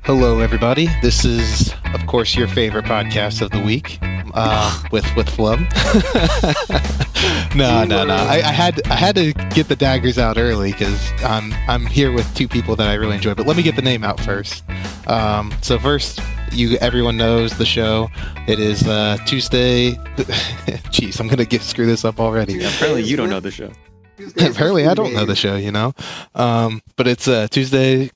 Hello, everybody. This is, of course, your favorite podcast of the week, with Flub. No. I had to get the daggers out early because I'm here with two people that I really enjoy. But let me get the name out first. So first, everyone knows the show. It is Tuesday. Jeez, I'm gonna screw this up already. Yeah, apparently, you don't know the show. Apparently, I don't know the show. But it's Tuesday.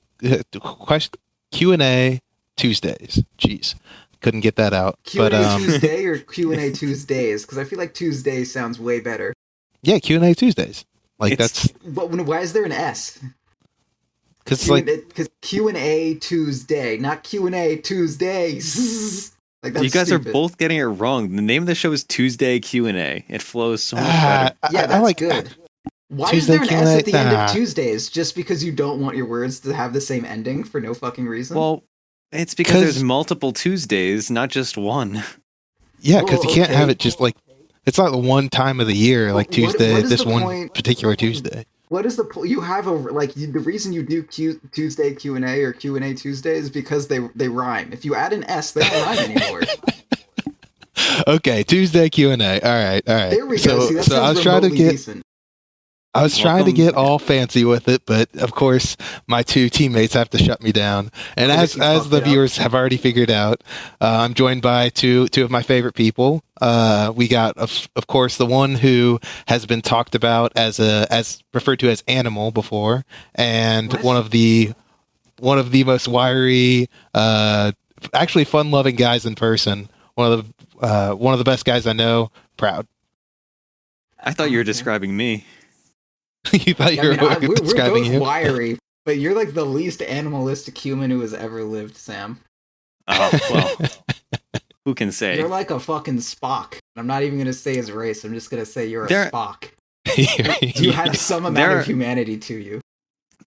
Q&A Tuesdays. Jeez, couldn't get that out. Q&A Tuesday or Q&A Tuesdays? Because I feel like Tuesday sounds way better. Yeah, Q&A Tuesdays. Why is there an S? Because Q&A Tuesday, not Q&A Tuesdays. That's you guys stupid. are both getting it wrong. The name of the show is Tuesday Q&A. It flows so much better. Yeah, that's good. Why Tuesday is there an S at the end Q&A? of Tuesdays? Just because you don't want your words to have the same ending for no fucking reason? Well, it's because there's multiple Tuesdays, not just one. Yeah, because you can't have it just it's not the one time of the year, like Tuesday, what is this the one point? particular Tuesday. What is the point? You have the reason you do Tuesday Q&A or Q&A Tuesday is because they rhyme. If you add an S, they don't rhyme anymore. Okay, Tuesday Q&A. All right. There we go. See, that sounds I was trying to get. decent. I was trying to get all fancy with it, but of course, my two teammates have to shut me down. And as the viewers have already figured out, I'm joined by two of my favorite people. We got, of course, the one who has been talked about as referred to as Animal before, and one of the most wiry, actually fun-loving guys in person. One of the best guys I know. Proud. I thought you were describing me. You thought you were describing we're both you? wiry, but you're like the least animalistic human who has ever lived, Sam. Oh, well, who can say? You're like a fucking Spock. I'm not even going to say his race. I'm just going to say you're a Spock. You have some amount of humanity to you.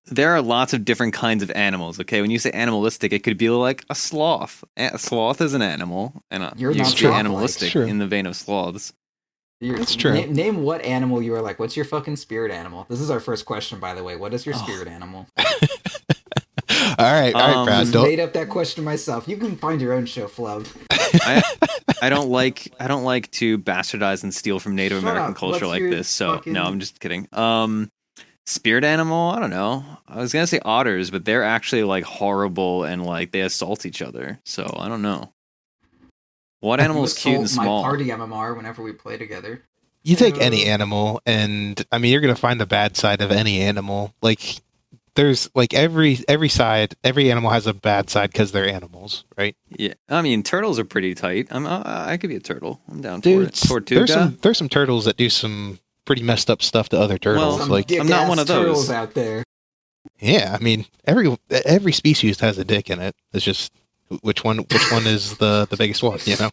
There are lots of different kinds of animals, okay? When you say animalistic, it could be like a sloth. A sloth is an animal, and You're you not could be sloth-like. animalistic in the vein of sloths. That's true. Name what animal you are like. What's your fucking spirit animal? This is our first question, by the way. What is your spirit animal? All right, Brad. I made up that question myself. You can find your own show, Flub. I don't like to bastardize and steal from Native American culture like this. So no, I'm just kidding. Spirit animal? I don't know. I was gonna say otters, but they're actually like horrible and like they assault each other. So I don't know. What animal is cute and small? My party MMR whenever we play together. You take any animal, and I mean, you're gonna find the bad side of any animal. Like, there's like every animal has a bad side because they're animals, right? Yeah, I mean, turtles are pretty tight. I could be a turtle. I'm down Dude, for it. Tortuga. There's some turtles that do some pretty messed up stuff to other turtles. Well, I'm not one of those turtles out there. Yeah, I mean, every species has a dick in it. It's just which one is the biggest one, you know?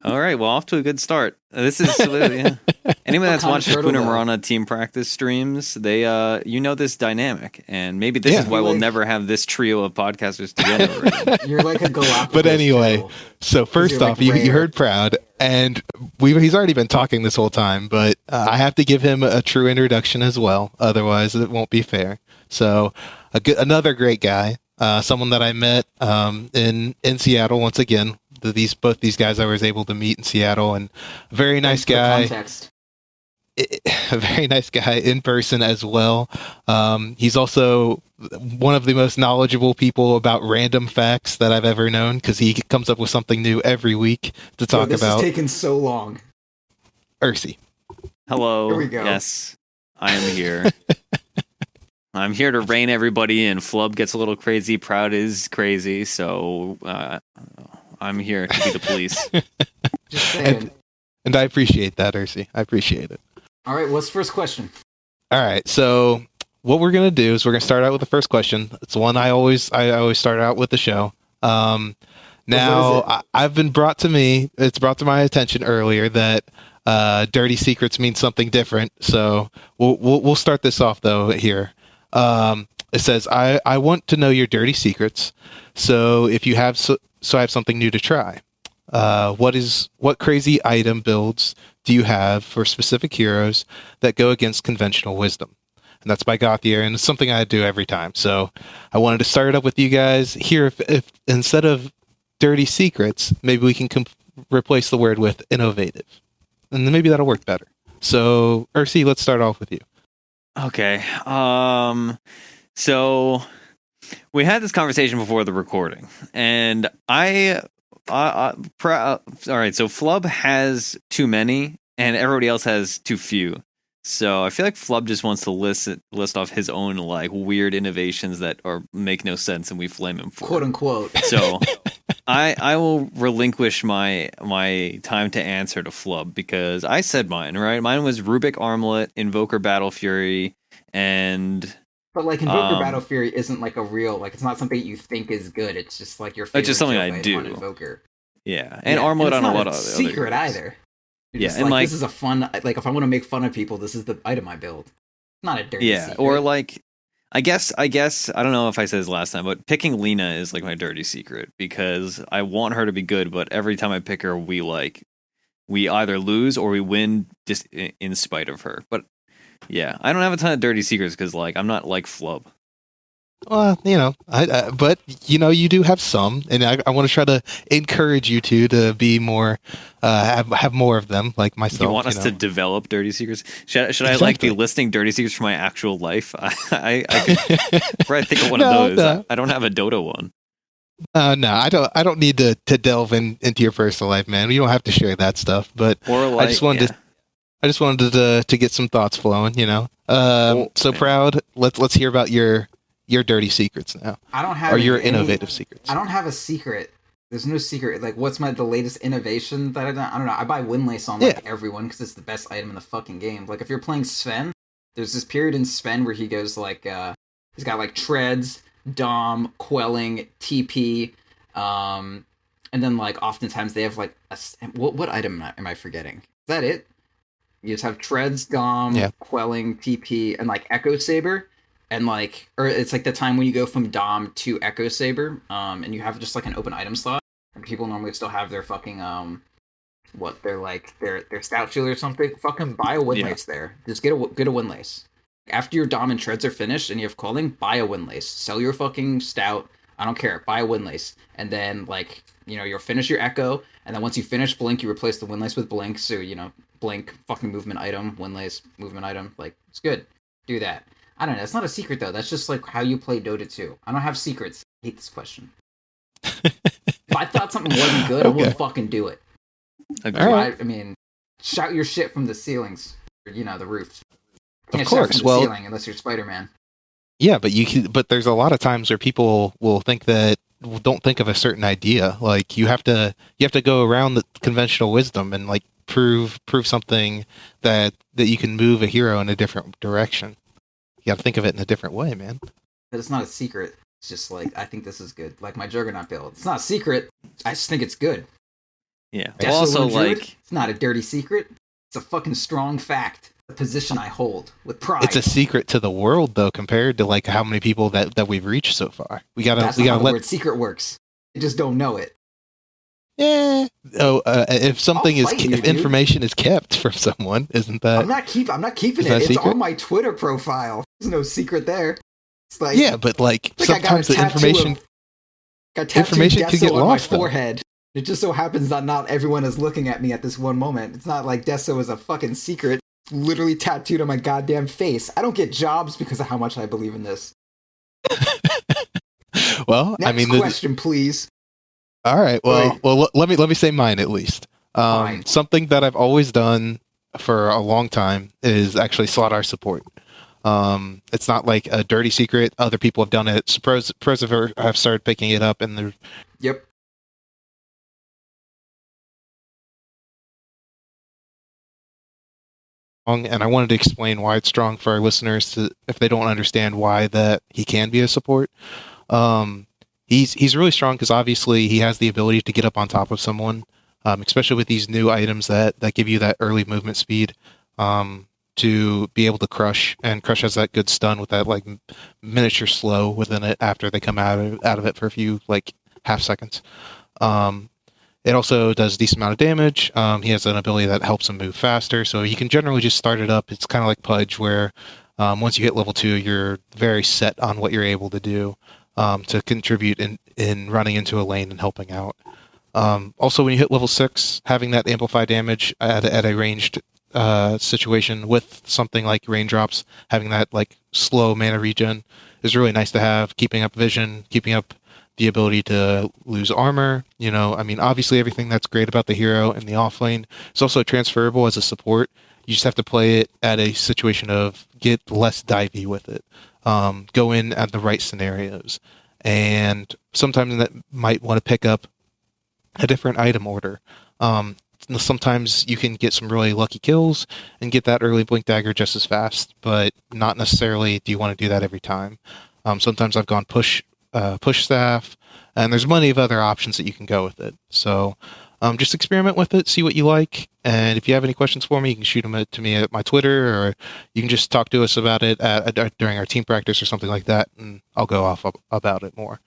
All right, well, off to a good start. This is anyone that's watched Kuna Marana team practice streams, they this dynamic, and maybe this is why we'll never have this trio of podcasters together. You're like a Galapagos. But anyway, turtle. So first off, you heard Proud, and he's already been talking this whole time, but I have to give him a true introduction as well, otherwise it won't be fair. So another great guy. Someone that I met in Seattle once again. Both these guys I was able to meet in Seattle, and a very nice guy. A very nice guy in person as well. He's also one of the most knowledgeable people about random facts that I've ever known because he comes up with something new every week to talk about. This has taken so long. Ursi. Hello. Here we go. Yes, I am here. I'm here to rein everybody in. Flub gets a little crazy. Proud is crazy. So I'm here to be the police. Just saying. And I appreciate that, Ursi. I appreciate it. All right, what's the first question? All right, so what we're going to do is we're going to start out with the first question. It's one I always start out with the show. Now, I've been it's brought to my attention earlier that dirty secrets mean something different. So we'll start this off, though, here. It says, I want to know your dirty secrets. So if you have, so I have something new to try. What crazy item builds do you have for specific heroes that go against conventional wisdom? And and that's by Gothier, and it's something I do every time. So I wanted to start it up with you guys here. If instead of dirty secrets, maybe we can replace the word with innovative, and then maybe that'll work better. So, Ursi, let's start off with you. Okay. So we had this conversation before the recording, and all right. So Flub has too many, and everybody else has too few. So I feel like Flub just wants to list off his own like weird innovations that make no sense, and we flame him for quote unquote. So I will relinquish my time to answer to Flub because I said mine, right? Mine was Rubik Armlet, Invoker Battle Fury, and but like Invoker Battle Fury isn't like a real like it's not something you think is good. It's just like your favorite. It's just something I do. Invoker. Yeah, and Armlet on a lot of other secret either. Yeah, and like this is a fun like if I want to make fun of people, this is the item I build. It's not a dirty secret. Or like I guess I don't know if I said this last time, but picking Lena is like my dirty secret because I want her to be good, but every time I pick her, we either lose or we win just in spite of her. But yeah, I don't have a ton of dirty secrets because like I'm not like Flub. Well, you know, but you know, you do have some, and I want to try to encourage you to be more, have more of them, like myself. You want us to develop dirty secrets? Should I like be listing dirty secrets from my actual life? I could probably think of one of those. No. I don't have a Dota one. No, I don't need to delve into your personal life, man. You don't have to share that stuff. But I just wanted to get some thoughts flowing. You know, Proud. Let's hear about your dirty secrets now. I don't have your innovative secrets. I don't have a secret. There's no secret. Like, what's the latest innovation that I don't know. I buy Windlace on like everyone because it's the best item in the fucking game. Like, if you're playing Sven, there's this period in Sven where he goes like, he's got like treads, dom, quelling, TP, and then like oftentimes they have like what item am I forgetting? Is that it? You just have treads, dom, quelling, TP, and like Echo Saber. And like, or it's like the time when you go from Dom to Echo Saber, and you have just like an open item slot. And people normally still have their fucking their stout shield or something. Fucking buy a Windlace there. Just get a Windlace. After your Dom and treads are finished and you have calling, buy a Windlace. Sell your fucking stout. I don't care. Buy a Windlace, and then like you'll finish your Echo, and then once you finish Blink, you replace the Windlace with Blink. So Blink fucking movement item, Windlace movement item. Like it's good. Do that. I don't know. It's not a secret, though. That's just, like, how you play Dota 2. I don't have secrets. I hate this question. If I thought something wasn't good, I wouldn't fucking do it. Right. I mean, shout your shit from the ceilings. Or, the roofs. You can't of course. shout from the ceiling unless you're Spider-Man. Yeah, but there's a lot of times where people will think that don't think of a certain idea. Like, you have to go around the conventional wisdom and, like, prove something that you can move a hero in a different direction. You gotta think of it in a different way, man. But it's not a secret. It's just like, I think this is good. Like my Juggernaut build. It's not a secret. I just think it's good. Yeah. Also, like, it's not a dirty secret. It's a fucking strong fact. A position I hold with pride. It's a secret to the world, though, compared to like how many people that we've reached so far. That's not how the word secret works. You just don't know it. Yeah. Oh, if information is kept from someone, isn't that? I'm not keeping it. It's on my Twitter profile. There's no secret there. It's like but like sometimes the information could get lost. On my forehead. It just so happens that not everyone is looking at me at this one moment. It's not like Deso is a fucking secret. It's literally tattooed on my goddamn face. I don't get jobs because of how much I believe in this. Well, next question, please. All right. Well, let me say mine at least. Something that I've always done for a long time is actually Slardar support. It's not like a dirty secret. Other people have done it. Pros have started picking it up, and yep. And I wanted to explain why it's strong for our listeners if they don't understand why that he can be a support. He's really strong because obviously he has the ability to get up on top of someone, especially with these new items that give you that early movement speed, to be able to crush. And Crush has that good stun with that like miniature slow within it after they come out of it for a few like half seconds. It also does a decent amount of damage. He has an ability that helps him move faster, so you can generally just start it up. It's kind of like Pudge, where Once you hit level 2, you're very set on what you're able to do to contribute in running into a lane and helping out. Also, when you hit level 6, having that amplify damage at a ranged situation with something like raindrops, having that like slow mana regen is really nice to have. Keeping up vision, keeping up the ability to lose armor. I mean, obviously everything that's great about the hero in the offlane is also transferable as a support. You just have to play it at a situation of get less divey with it. Go in at the right scenarios. And sometimes that might want to pick up a different item order. Sometimes you can get some really lucky kills and get that early Blink Dagger just as fast, but not necessarily do you want to do that every time. Sometimes I've gone push staff, and there's plenty of other options that you can go with it. So just experiment with it, see what you like, and if you have any questions for me, you can shoot them to me at my Twitter, or you can just talk to us about it during our team practice or something like that, and I'll go off about it more.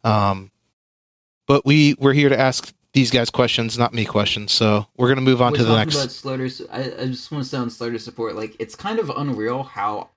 But we're here to ask these guys questions, not me questions. So we're going to move on to the next. About Slaughter, I just want to say on Slaughter support, like it's kind of unreal how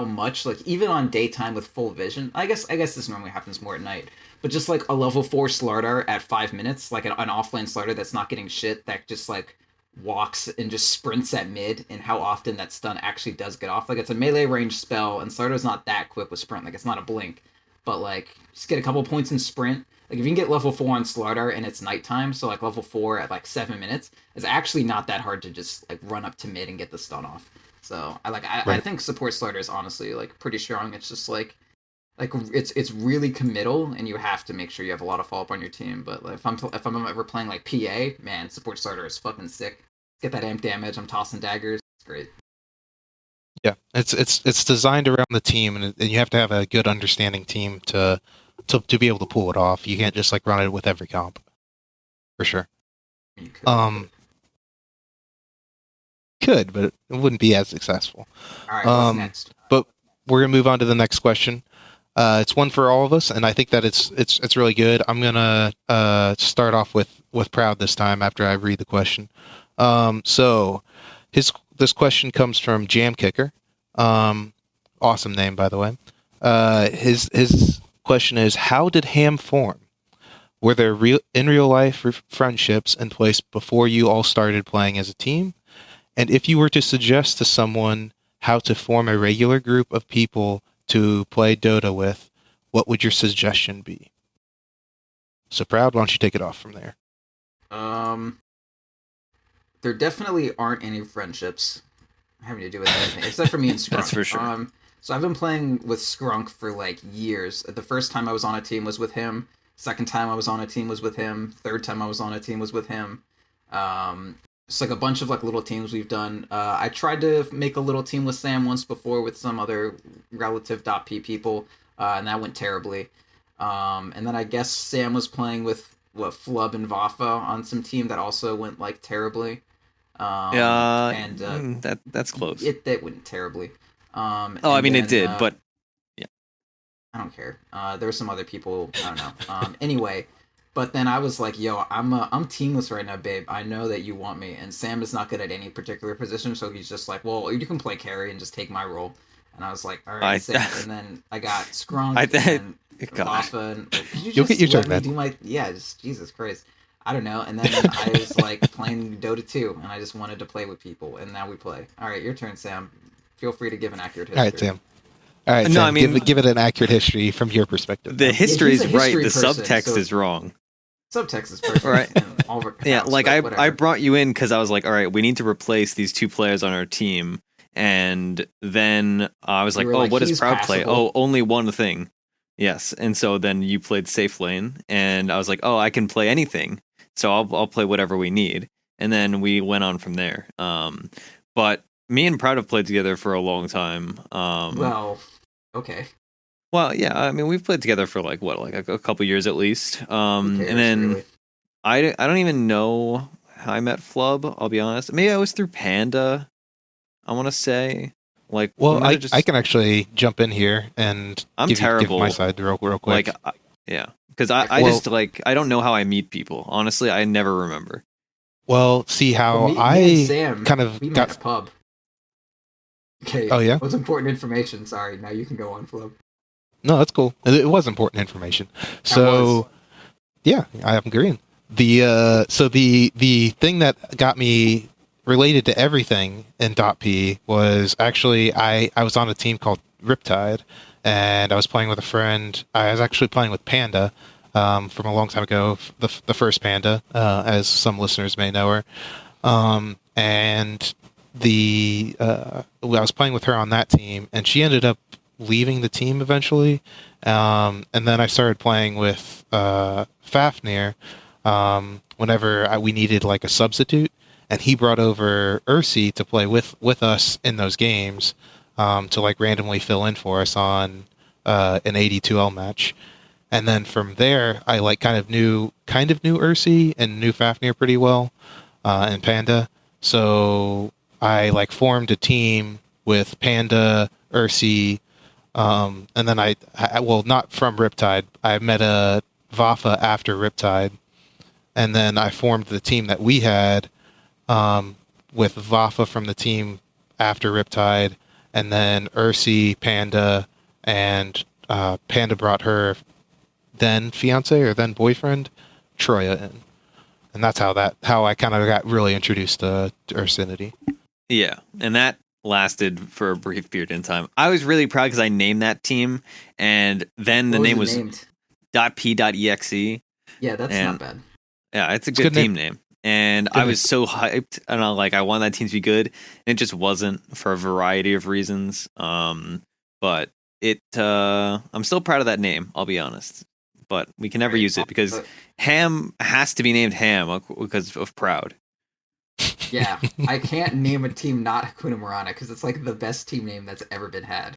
much, like even on daytime with full vision. I guess this normally happens more at night, but just like a level 4 Slardar at 5 minutes, like an offlane Slardar that's not getting shit, that just like walks and just sprints at mid, and how often that stun actually does get off. Like it's a melee range spell, and Slardar's not that quick with sprint. Like it's not a blink, but like just get a couple points in sprint. Like if you can get level 4 on Slardar and it's nighttime, so like level 4 at like 7 minutes, it's actually not that hard to just like run up to mid and get the stun off. So I think support Slardar is honestly like pretty strong. It's just like it's really committal, and you have to make sure you have a lot of follow up on your team. But like, if I'm ever playing like PA, man, support Slardar is fucking sick. Get that amp damage. I'm tossing daggers. It's great. Yeah, it's designed around the team, and you have to have a good understanding team to be able to pull it off. You can't just like run it with every comp, for sure. You could, but it wouldn't be as successful. All right, what's next? But we're gonna move on to the next question. It's one for all of us, and I think that it's really good. I'm gonna start off with Proud this time after I read the question. So this question comes from Jam Kicker. Awesome name, by the way. His question is, how did Ham form? Were there in real life friendships in place before you all started playing as a team? And if you were to suggest to someone how to form a regular group of people to play Dota with, what would your suggestion be? So Proud, why don't you take it off from there? There definitely aren't any friendships having to do with anything, except for me and Skrunk. That's for sure. So I've been playing with Skrunk for like years. The first time I was on a team was with him. Second time I was on a team was with him. Third time I was on a team was with him. It's like a bunch of like little teams we've done. I tried to make a little team with Sam once before with some other relative .p people, and that went terribly. And then I guess Sam was playing with Flub and Vafa on some team that also went like terribly. That's close. That went terribly. It did, but yeah, I don't care. There were some other people. I don't know. Anyway, but then I was like, "Yo, I'm teamless right now, babe. I know that you want me." And Sam is not good at any particular position, so he's just like, "Well, you can play carry and just take my role." And I was like, "All right." Sam. And then I got Skrunk and Vafa. And You'll get your turn, man. Just Jesus Christ. I don't know. And then I was like playing Dota 2, and I just wanted to play with people, and now we play. All right, your turn, Sam. Feel free to give an accurate history. All right, Sam. All right, Sam, give it an accurate history from your perspective. The history is right. The subtext is wrong. Subtext is perfect. Right. I brought you in because I was like, all right, we need to replace these two players on our team. And then I was like, what does Proud play? Oh, only one thing. Yes. And so then you played safe lane, and I was like, I can play anything. So I'll play whatever we need. And then we went on from there. But me and Proud have played together for a long time. Okay. Well, yeah, I mean, we've played together for like a couple years at least. And then really? I don't even know how I met Flub, I'll be honest. Maybe I was through Panda, I want to say. Like, well, I can actually jump in here and give my side real quick. Like, yeah, because I don't know how I meet people. Honestly, I never remember. Well, see how me and Sam, kind of we met at a pub. Okay. Oh, yeah? What's important information? Sorry, now you can go on, Flo. No, that's cool. It was important information. So, yeah, I'm agreeing. The thing that got me related to everything in .p was actually I was on a team called Riptide, and I was playing with a friend. I was actually playing with Panda from a long time ago, the first Panda, as some listeners may know her. And I was playing with her on that team, and she ended up leaving the team eventually. And then I started playing with Fafnir whenever we needed like a substitute, and he brought over Ursi to play with us in those games to like randomly fill in for us on an 82L match. And then from there, I like kind of knew Ursi and knew Fafnir pretty well and Panda. So I like formed a team with Panda, Ursi, and then I well, not from Riptide. I met a Vafa after Riptide, and then I formed the team that we had with Vafa from the team after Riptide, and then Ursi, Panda, and Panda brought her then fiance or then boyfriend Troya in, and that's how I kind of got really introduced to Ursinity. Yeah, and that lasted for a brief period in time. I was really proud because I named that team, and then the name was .p.exe. Yeah, that's not bad. Yeah, it's a good team name. And I was so hyped, and I wanted that team to be good, and it just wasn't for a variety of reasons. But I'm still proud of that name, I'll be honest. But we can never use it because Ham has to be named Ham because of Proud. Yeah, I can't name a team not Hakuna Marana because it's like the best team name that's ever been had.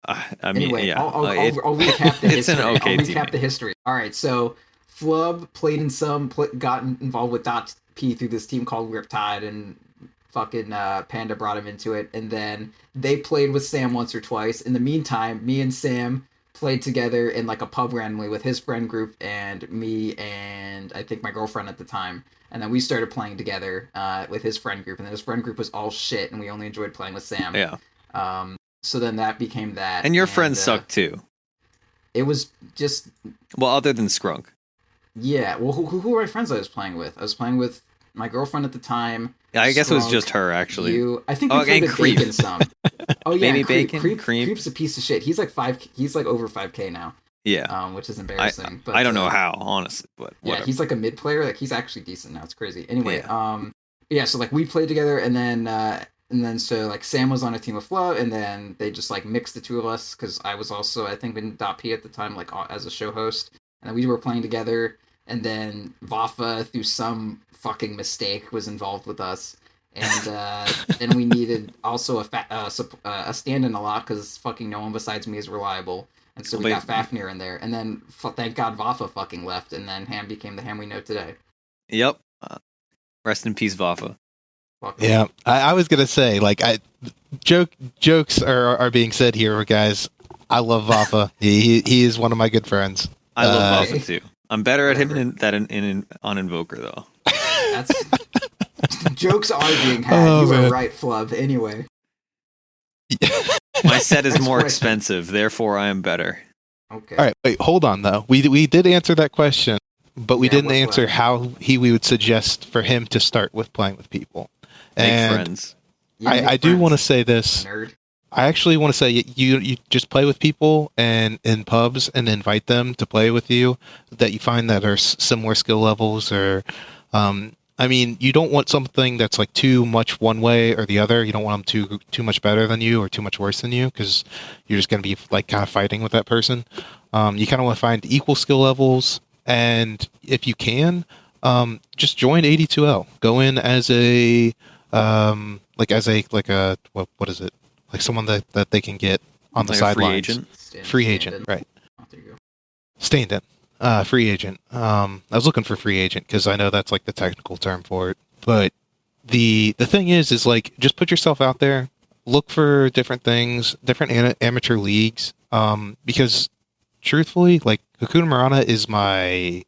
I mean, anyway, yeah, I'll recap the history. It's an okay I'll recap the history. All right, so Flub played in got involved with .p through this team called Riptide, and fucking Panda brought him into it, and then they played with Sam once or twice. In the meantime, me and Sam played together in like a pub randomly with his friend group and me and I think my girlfriend at the time. And then we started playing together with his friend group, and then his friend group was all shit, and we only enjoyed playing with Sam. Yeah. So then that became that. And your friends sucked too. It was just... Well, other than Skrunk. Yeah. Well, who were my friends I was playing with? I was playing with my girlfriend at the time. Yeah, I guess it was just her, actually. I think we played with Bacon some. Oh, yeah. Maybe Bacon? Creep. Creep's a piece of shit. He's like over 5K now. Yeah. Which is embarrassing. I don't know how, honestly, but whatever. Yeah, he's like a mid player. Like, he's actually decent now. It's crazy. Anyway, yeah, so like we played together, and then so like Sam was on a team with Flo, and then they just like mixed the two of us because I was also, I think, in .p at the time, like as a show host, and then we were playing together, and then Vafa, through some fucking mistake, was involved with us. And then we needed also a stand-in a lot because fucking no one besides me is reliable. And so we got Fafnir in there. And then, thank God, Vafa fucking left. And then Ham became the Ham we know today. Yep. Rest in peace, Vafa. Yeah, I was going to say, like, jokes are being said here, guys. I love Vafa. he is one of my good friends. I love Vafa, too. I'm better at him on Invoker, though. That's... Jokes are being had. You were right, Flub. Anyway. My set is more expensive, therefore I am better. Okay. All right, wait, hold on though. We did answer that question, but we didn't answer how we would suggest for him to start with playing with people. Make friends. Yeah, I do want to say this. Nerd. I actually want to say you just play with people and in pubs and invite them to play with you that you find that are similar skill levels or I mean, you don't want something that's like too much one way or the other. You don't want them too much better than you or too much worse than you because you're just going to be like kind of fighting with that person. You kind of want to find equal skill levels, and if you can, just join 82L. Go in as a what is it? Like someone that they can get on the sidelines. Free agent, right? Oh, there you go. Stand-in. Free agent. I was looking for free agent because I know that's like the technical term for it. But the thing is like just put yourself out there, look for different things, different amateur leagues. Because truthfully, like Hakuna Marana is my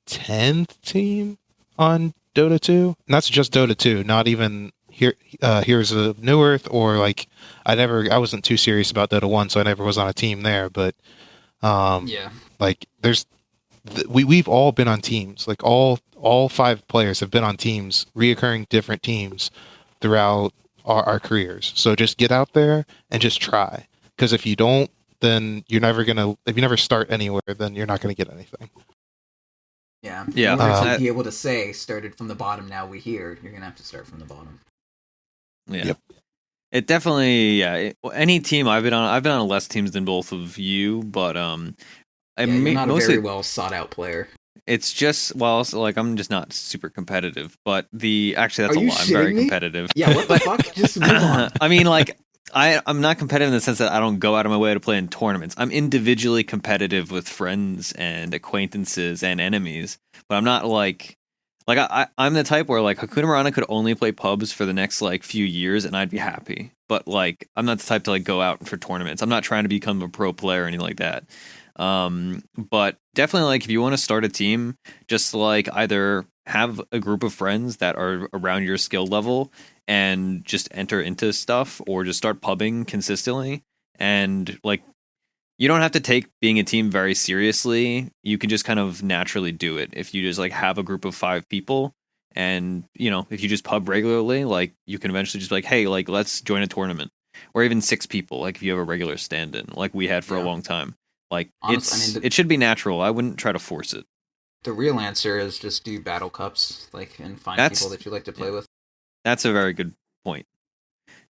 10th team on Dota 2, and that's just Dota 2, not even Here's a New Earth, or like I wasn't too serious about Dota 1, so I never was on a team there. But like we've all been on teams. Like all 5 players have been on teams, reoccurring different teams throughout our careers. So just get out there and just try. Because if you don't, then you're never gonna. If you never start anywhere, then you're not gonna get anything. Yeah. In order to be able to say started from the bottom, now we here. You're gonna have to start from the bottom. Yeah. Yep. It definitely, any team I've been on less teams than both of you, but you're not a very well sought out player. It's just, like I'm just not super competitive, but that's a lie. I'm very competitive. Yeah, what the fuck? Just move on. I mean, like I'm not competitive in the sense that I don't go out of my way to play in tournaments. I'm individually competitive with friends and acquaintances and enemies, but I'm not like I'm the type where like Hakuna Marana could only play pubs for the next like few years and I'd be happy. But like I'm not the type to like go out for tournaments. I'm not trying to become a pro player or anything like that. But definitely like if you want to start a team, just like either have a group of friends that are around your skill level and just enter into stuff, or just start pubbing consistently. And like you don't have to take being a team very seriously. You can just kind of naturally do it if you just like have a group of 5 people, and if you just pub regularly, like you can eventually just be like, hey, like let's join a tournament. Or even 6 people, like if you have a regular stand-in like we had for a long time. Like it should be natural. I wouldn't try to force it. The real answer is just do battle cups, like, and find people that you like to play with. That's a very good point.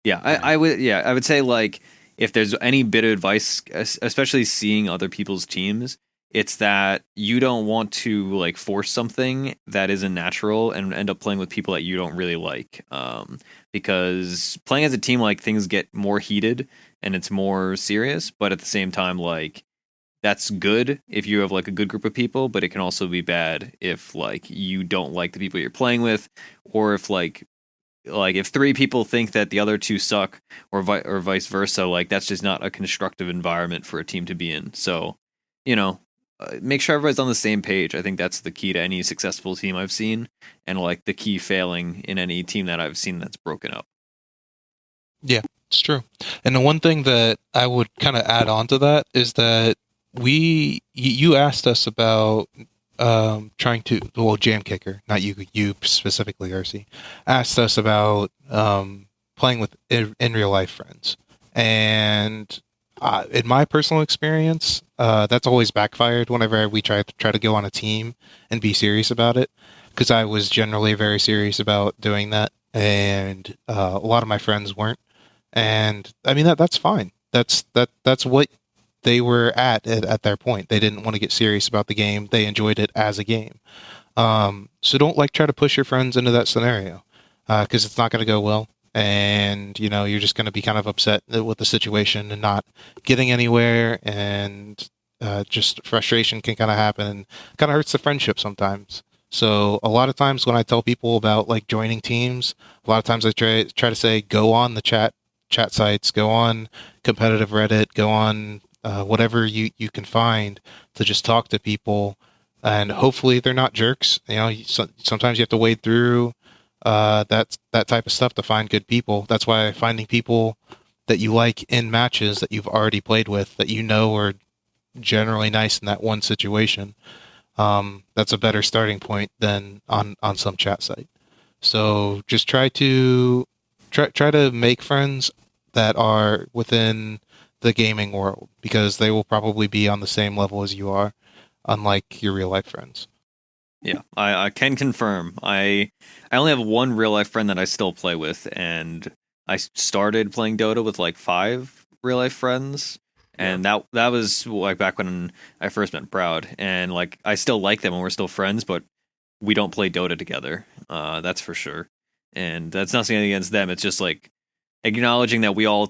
Yeah, I would say like if there's any bit of advice, especially seeing other people's teams, it's that you don't want to like force something that isn't natural and end up playing with people that you don't really like. Because playing as a team, like things get more heated and it's more serious, but at the same time, like that's good if you have like a good group of people, but it can also be bad if like you don't like the people you're playing with, or if like if 3 people think that the other 2 suck, or vice versa, like that's just not a constructive environment for a team to be in. So, make sure everybody's on the same page. I think that's the key to any successful team I've seen, and like the key failing in any team that I've seen that's broken up. Yeah, it's true. And the one thing that I would kind of add on to that is that you asked us about trying to, Jam Kicker, not you specifically, RC, asked us about playing with in real life friends, and in my personal experience, that's always backfired whenever we try to go on a team and be serious about it, because I was generally very serious about doing that, and a lot of my friends weren't, and I mean that's fine. That's what they were at their point. They didn't want to get serious about the game. They enjoyed it as a game. So don't like try to push your friends into that scenario, because it's not going to go well. And, you're just going to be kind of upset with the situation and not getting anywhere. And just frustration can kind of happen and kind of hurts the friendship sometimes. So a lot of times when I tell people about like joining teams, a lot of times I try to say, go on the chat sites, go on competitive Reddit, go on whatever you can find to just talk to people, and hopefully they're not jerks. Sometimes you have to wade through that type of stuff to find good people. That's why finding people that you like in matches that you've already played with, that are generally nice in that one situation, that's a better starting point than on some chat site. So just try to make friends that are within the gaming world, because they will probably be on the same level as you are, unlike your real life friends. Yeah, I can confirm. I only have one real life friend that I still play with, and I started playing Dota with like 5 real life friends, and that was like back when I first met Proud, and like I still like them and we're still friends, but we don't play Dota together. That's for sure, and that's nothing against them. It's just like acknowledging that we all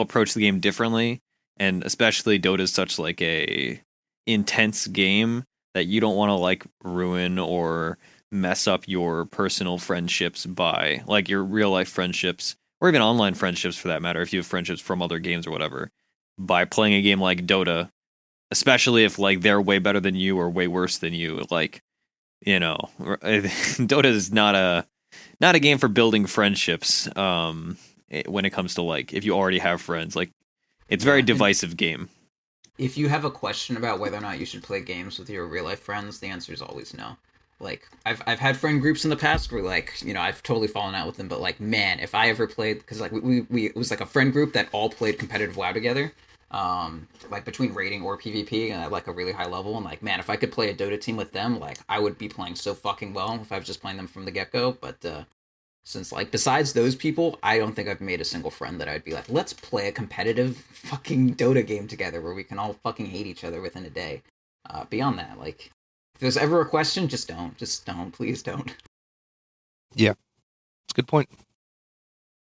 approach the game differently, and especially Dota is such like a intense game that you don't want to like ruin or mess up your personal friendships by like your real life friendships, or even online friendships for that matter, if you have friendships from other games or whatever, by playing a game like Dota, especially if like they're way better than you or way worse than you. Like, Dota is not not a game for building friendships. When it comes to like if you already have friends, like it's a very divisive game. If you have a question about whether or not you should play games with your real life friends, the answer is always no. Like I've had friend groups in the past where like I've totally fallen out with them, but like man, if I ever played, because like we it was like a friend group that all played competitive WoW together, like between raiding or PvP and at like a really high level, and like man, if I could play a Dota team with them, like I would be playing so fucking well if I was just playing them from the get go. But since like besides those people, I don't think I've made a single friend that I'd be like, let's play a competitive fucking Dota game together where we can all fucking hate each other within a day. Beyond that, like. If there's ever a question, just don't. Please don't. Yeah, that's a good point. All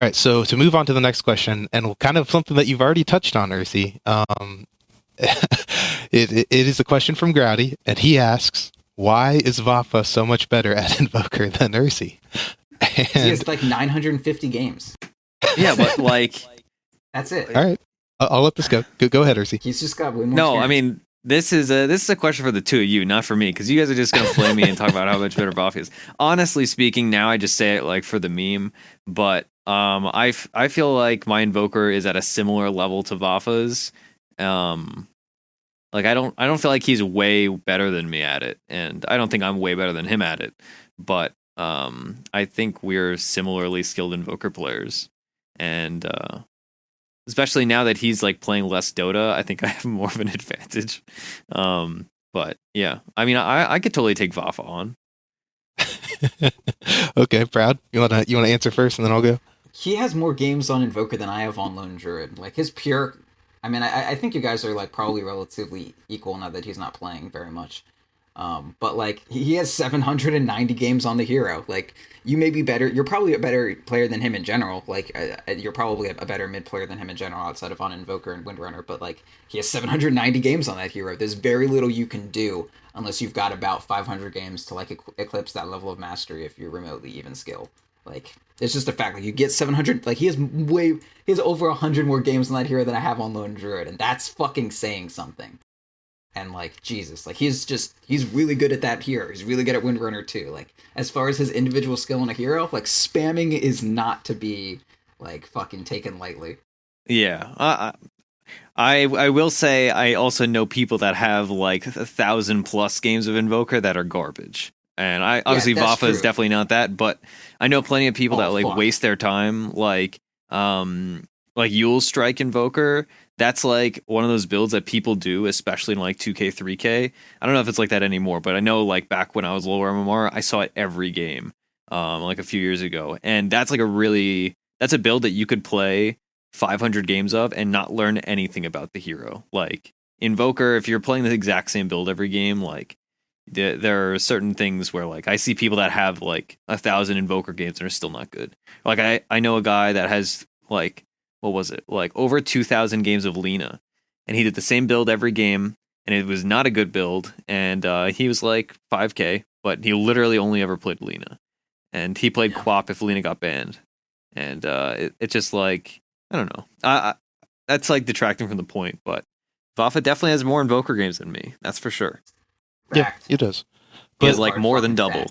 right, so to move on to the next question, and kind of something that you've already touched on, Earthy. It is a question from Growdy, and he asks, why is Vafa so much better at Invoker than Earthy? He has like 950 games. Yeah, but like... That's it. All right, I'll let this go. Go ahead, Earthy. He's just got way more No, experience. I mean... This is a question for the two of you, not for me, because you guys are just gonna flame me and talk about how much better Vafa is. Honestly speaking, now I just say it like for the meme, but I feel like my Invoker is at a similar level to Vafa's. Like I don't feel like he's way better than me at it, and I don't think I'm way better than him at it. But I think we're similarly skilled Invoker players, and especially now that he's like playing less Dota, I think I have more of an advantage. But yeah, I mean, I could totally take Vafa on. Okay, Proud. You wanna answer first, and then I'll go. He has more games on Invoker than I have on Lone Druid. Like his pure, I mean, I think you guys are like probably relatively equal now that he's not playing very much. But like he has 790 games on the hero. Like you may be better. You're probably a better player than him in general. Like you're probably a better mid player than him in general outside of on Invoker and Windrunner. But like he has 790 games on that hero. There's very little you can do unless you've got about 500 games to like eclipse that level of mastery if you're remotely even skilled. Like it's just a fact. Like you get 700. Like he has over 100 more games on that hero than I have on Lone Druid, and that's fucking saying something. And like Jesus, like he's really good at that hero. He's really good at Windrunner too. Like as far as his individual skill on a hero, like spamming is not to be like fucking taken lightly. Yeah, I will say I also know people that have like 1,000+ games of Invoker that are garbage. And obviously Vafa is definitely not that, but I know plenty of people that like waste their time like Yule Strike Invoker. That's like one of those builds that people do, especially in like 2K, 3K. I don't know if it's like that anymore, but I know like back when I was lower MMR, I saw it every game, like a few years ago. And that's like that's a build that you could play 500 games of and not learn anything about the hero. Like Invoker, if you're playing the exact same build every game, like there are certain things where like I see people that have like 1,000 Invoker games and are still not good. Like I know a guy that has like, what was it? Like over 2,000 games of Lina, and he did the same build every game, and it was not a good build. And he was like 5K, but he literally only ever played Lina, and he played Quap if Lina got banned. And it's just like I don't know. That's like detracting from the point, but Vafa definitely has more Invoker games than me. That's for sure. Yeah, he does. He has like more than double.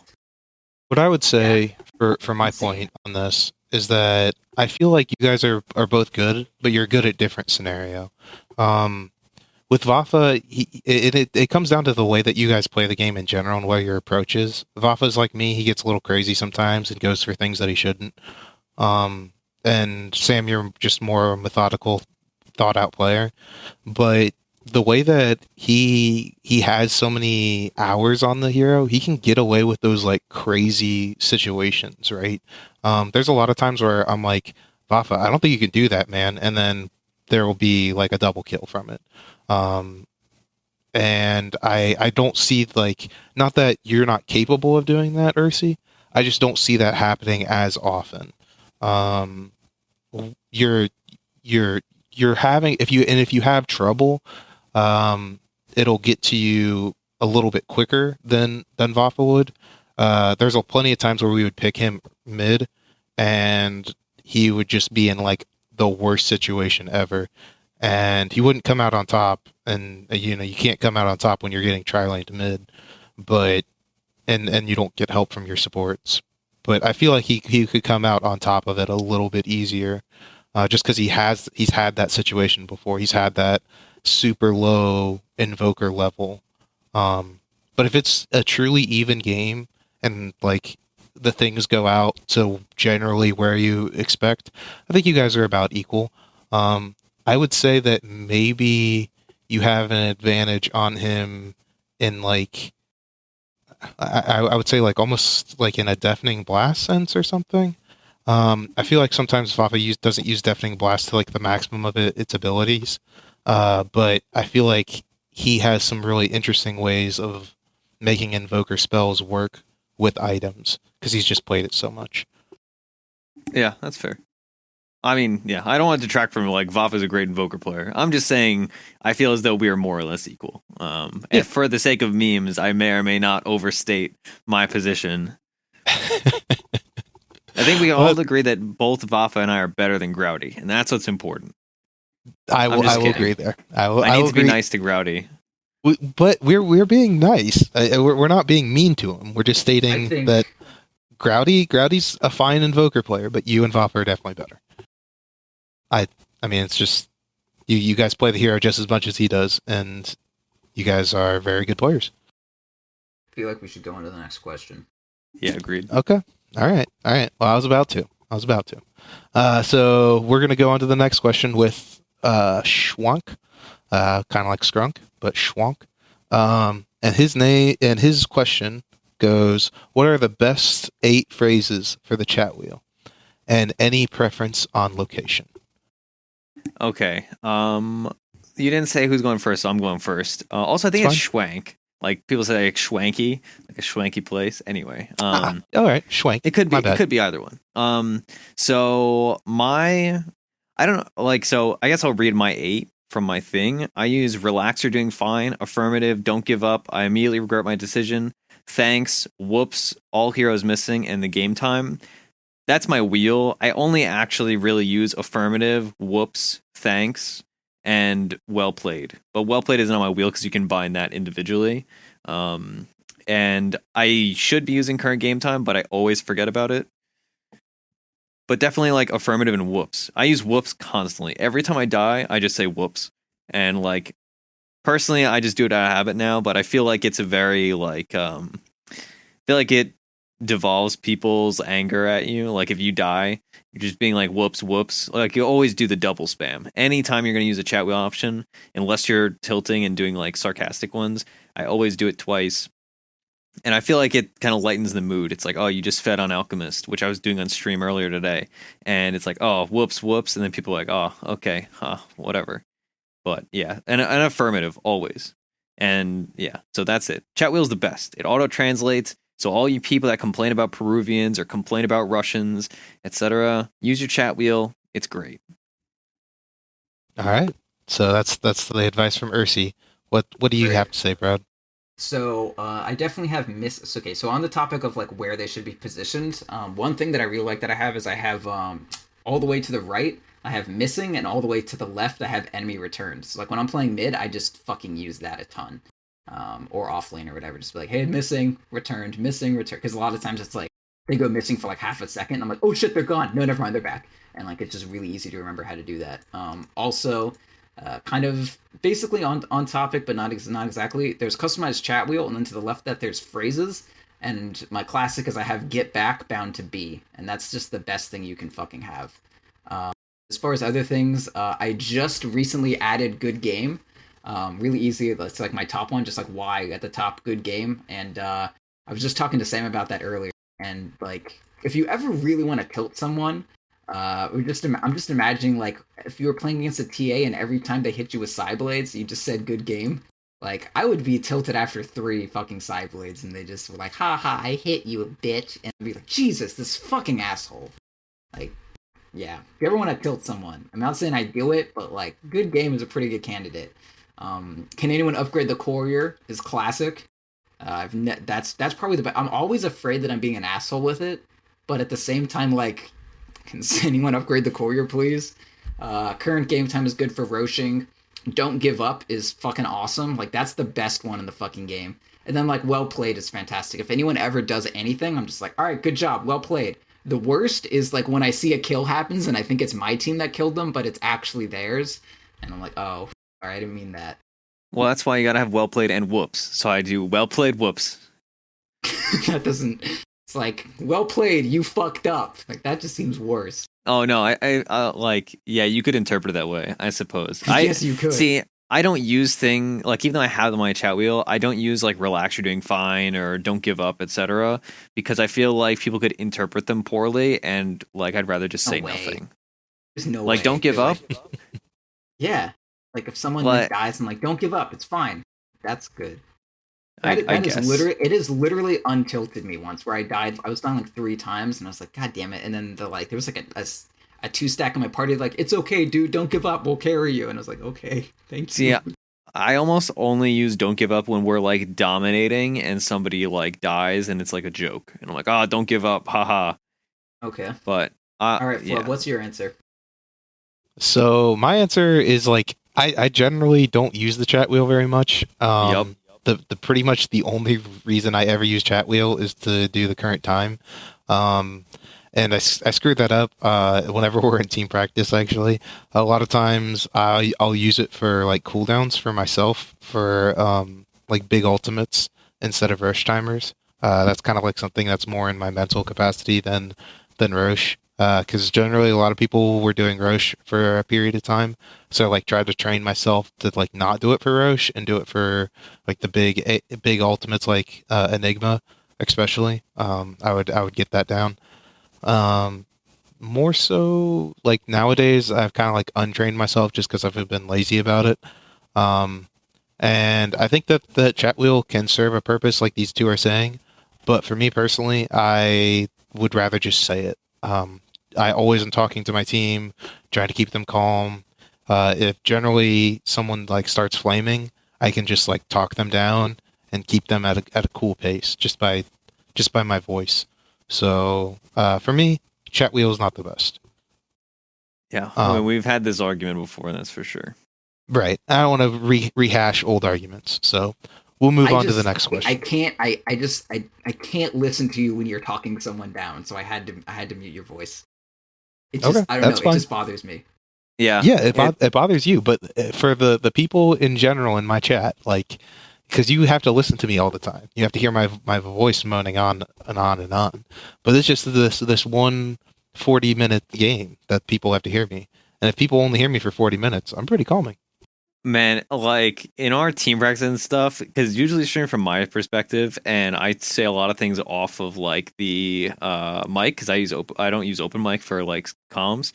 What I would say for my point on this is that I feel like you guys are both good, but you're good at different scenario. With Vafa, it comes down to the way that you guys play the game in general and where your approach is. Vafa's like me; he gets a little crazy sometimes and goes for things that he shouldn't. And Sam, you're just more a methodical, thought-out player. But the way that he has so many hours on the hero, he can get away with those like crazy situations, right? There's a lot of times where I'm like, Vafa, I don't think you can do that, man. And then there will be like a double kill from it. And I don't see like, not that you're not capable of doing that, Ursi. I just don't see that happening as often. You're having, if you have trouble, it'll get to you a little bit quicker than Vafa would. There's plenty of times where we would pick him mid, and he would just be in like the worst situation ever, and he wouldn't come out on top. And you can't come out on top when you're getting tri-laned mid, but and you don't get help from your supports. but I feel like he could come out on top of it a little bit easier, just because he's had that situation before. He's had that super low invoker level. But if it's a truly even game and like the things go out to generally where you expect, I think you guys are about equal. I would say that maybe you have an advantage on him in like I would say like almost like in a deafening blast sense or something. I feel like sometimes Vafa doesn't use deafening blast to like the maximum of its abilities, but I feel like he has some really interesting ways of making invoker spells work with items because he's just played it so much. Yeah, that's fair. I mean, yeah, I don't want to detract from like Vafa's a great invoker player. I'm just saying I feel as though we are more or less equal. And for the sake of memes, I may or may not overstate my position. I think we all agree that both Vafa and I are better than Grouty, and that's what's important. I will agree there. I need to be nice to Grouty. But we're being nice. We're not being mean to him. We're just stating that Grouty's a fine invoker player, but you and Vafa are definitely better. I mean, it's just you guys play the hero just as much as he does, and you guys are very good players. I feel like we should go on to the next question. Yeah, agreed. Okay. All right. Well, I was about to. So we're going to go on to the next question with Schwank, kind of like Skrunk, but Schwank. And his question goes, what are the best 8 phrases for the chat wheel? And any preference on location? Okay. You didn't say who's going first, so I'm going first. Also, I think it's Schwank. Like people say, like schwanky, like a schwanky place. Anyway, all right, schwank. It could be. It could be either one. So I don't know. Like, so I guess I'll read my 8 from my thing. I use relax. You're doing fine. Affirmative. Don't give up. I immediately regret my decision. Thanks. Whoops. All heroes missing and the game time. That's my wheel. I only actually really use affirmative, whoops, thanks, and well played. But well played isn't on my wheel because you can bind that individually. And I should be using current game time, but I always forget about it. But definitely like affirmative and whoops. I use whoops constantly. Every time I die, I just say whoops. And like personally, I just do it out of habit now, but I feel like it's a very like I feel like it devolves people's anger at you. Like if you die, you're just being like whoops. Like you always do the double spam. Anytime you're going to use a chat wheel option, unless you're tilting and doing like sarcastic ones, I always do it twice. And I feel like it kind of lightens the mood. It's like, oh, you just fed on Alchemist, which I was doing on stream earlier today. And it's like, oh, whoops. And then people are like, oh, okay, whatever. But yeah, and an affirmative always. And yeah, so that's it. Chat wheel's the best. It auto translates. So all you people that complain about Peruvians or complain about Russians, etc., use your chat wheel. It's great. All right. So that's the advice from Ursi. What do you have to say, Brad? So I definitely have Okay, so on the topic of like where they should be positioned, one thing that I really like that I have is I have all the way to the right, I have missing, and all the way to the left, I have enemy returned. So like when I'm playing mid, I just fucking use that a ton. Or offlane or whatever, just be like, hey, missing, returned, because a lot of times it's like they go missing for like half a second. I'm like, oh shit, they're gone. No, never mind, they're back. And like it's just really easy to remember how to do that. Also, kind of basically on topic, but not exactly. There's customized chat wheel, and then to the left that there's phrases. And my classic is I have get back bound to B, and that's just the best thing you can fucking have. As far as other things, I just recently added good game. Really easy. It's like my top one, just like Y at the top, good game. And I was just talking to Sam about that earlier. And like, if you ever really want to tilt someone, I'm just imagining like if you were playing against a TA and every time they hit you with Psyblades, you just said good game. Like I would be tilted after 3 fucking Psyblades, and they just were like, "Ha ha, I hit you, a bitch," and I'd be like, "Jesus, this fucking asshole." Like, yeah. If you ever want to tilt someone, I'm not saying I do it, but like, good game is a pretty good candidate. Can anyone upgrade the courier? Is classic. That's probably the best. I'm always afraid that I'm being an asshole with it, but at the same time, like, can anyone upgrade the courier, please? Current game time is good for Roshing. Don't give up is fucking awesome. Like that's the best one in the fucking game. And then like well played is fantastic. If anyone ever does anything, I'm just like, all right, good job, well played. The worst is like when I see a kill happens and I think it's my team that killed them, but it's actually theirs, and I'm like, oh, all right, I didn't mean that. Well, that's why you gotta have well played and whoops. So I do well played, whoops. That doesn't. It's like well played, you fucked up. Like that just seems worse. Oh no, I like yeah, you could interpret it that way, I suppose. Yes, you could. See, I don't use like even though I have them on my chat wheel, I don't use like relax, you're doing fine or don't give up, etc. Because I feel like people could interpret them poorly, and like I'd rather just say nothing. There's no like way. Don't give up. Yeah, like if someone like dies and like don't give up, it's fine. That's good. I guess. It is literally untilted me once where I died. I was dying like 3 times, and I was like, God damn it! And then there was like a 2-stack in my party, like, it's okay, dude, don't give up, we'll carry you. And I was like, okay, thank you. Yeah, I almost only use don't give up when we're like dominating and somebody like dies and it's like a joke, and I'm like, oh, don't give up, haha. Okay. But all right, Flub, what's your answer? So my answer is like I generally don't use the chat wheel very much. Yep. The pretty much the only reason I ever use chat wheel is to do the current time. And I screwed that up whenever we're in team practice, actually. A lot of times I'll use it for like cooldowns for myself for like big ultimates instead of Roche timers. That's kind of like something that's more in my mental capacity than Roche. Because generally a lot of people were doing Roche for a period of time. So like tried to train myself to like not do it for Roche and do it for like the big ultimates like Enigma, especially. I would get that down. More so like nowadays I've kind of like untrained myself just because I've been lazy about it. And I think that the chat wheel can serve a purpose like these two are saying, but for me personally, I would rather just say it. I always am talking to my team, trying to keep them calm. If generally someone like starts flaming, I can just like talk them down and keep them at a cool pace just by my voice. So for me, chat wheel is not the best. Yeah, I mean, we've had this argument before, that's for sure. Right. I don't want to rehash old arguments, so we'll move on to the next question. I can't listen to you when you're talking someone down, so I had to mute your voice. It just, okay, I don't know. Fine. It just bothers me. Yeah. Yeah, it bothers you, but for the people in general in my chat, like, because you have to listen to me all the time. You have to hear my voice moaning on and on and on. But it's just this one 40-minute game that people have to hear me. And if people only hear me for 40 minutes, I'm pretty calming. Man, like in our team practice and stuff, because usually stream from my perspective, and I say a lot of things off of like the mic because I don't use open mic for like comms,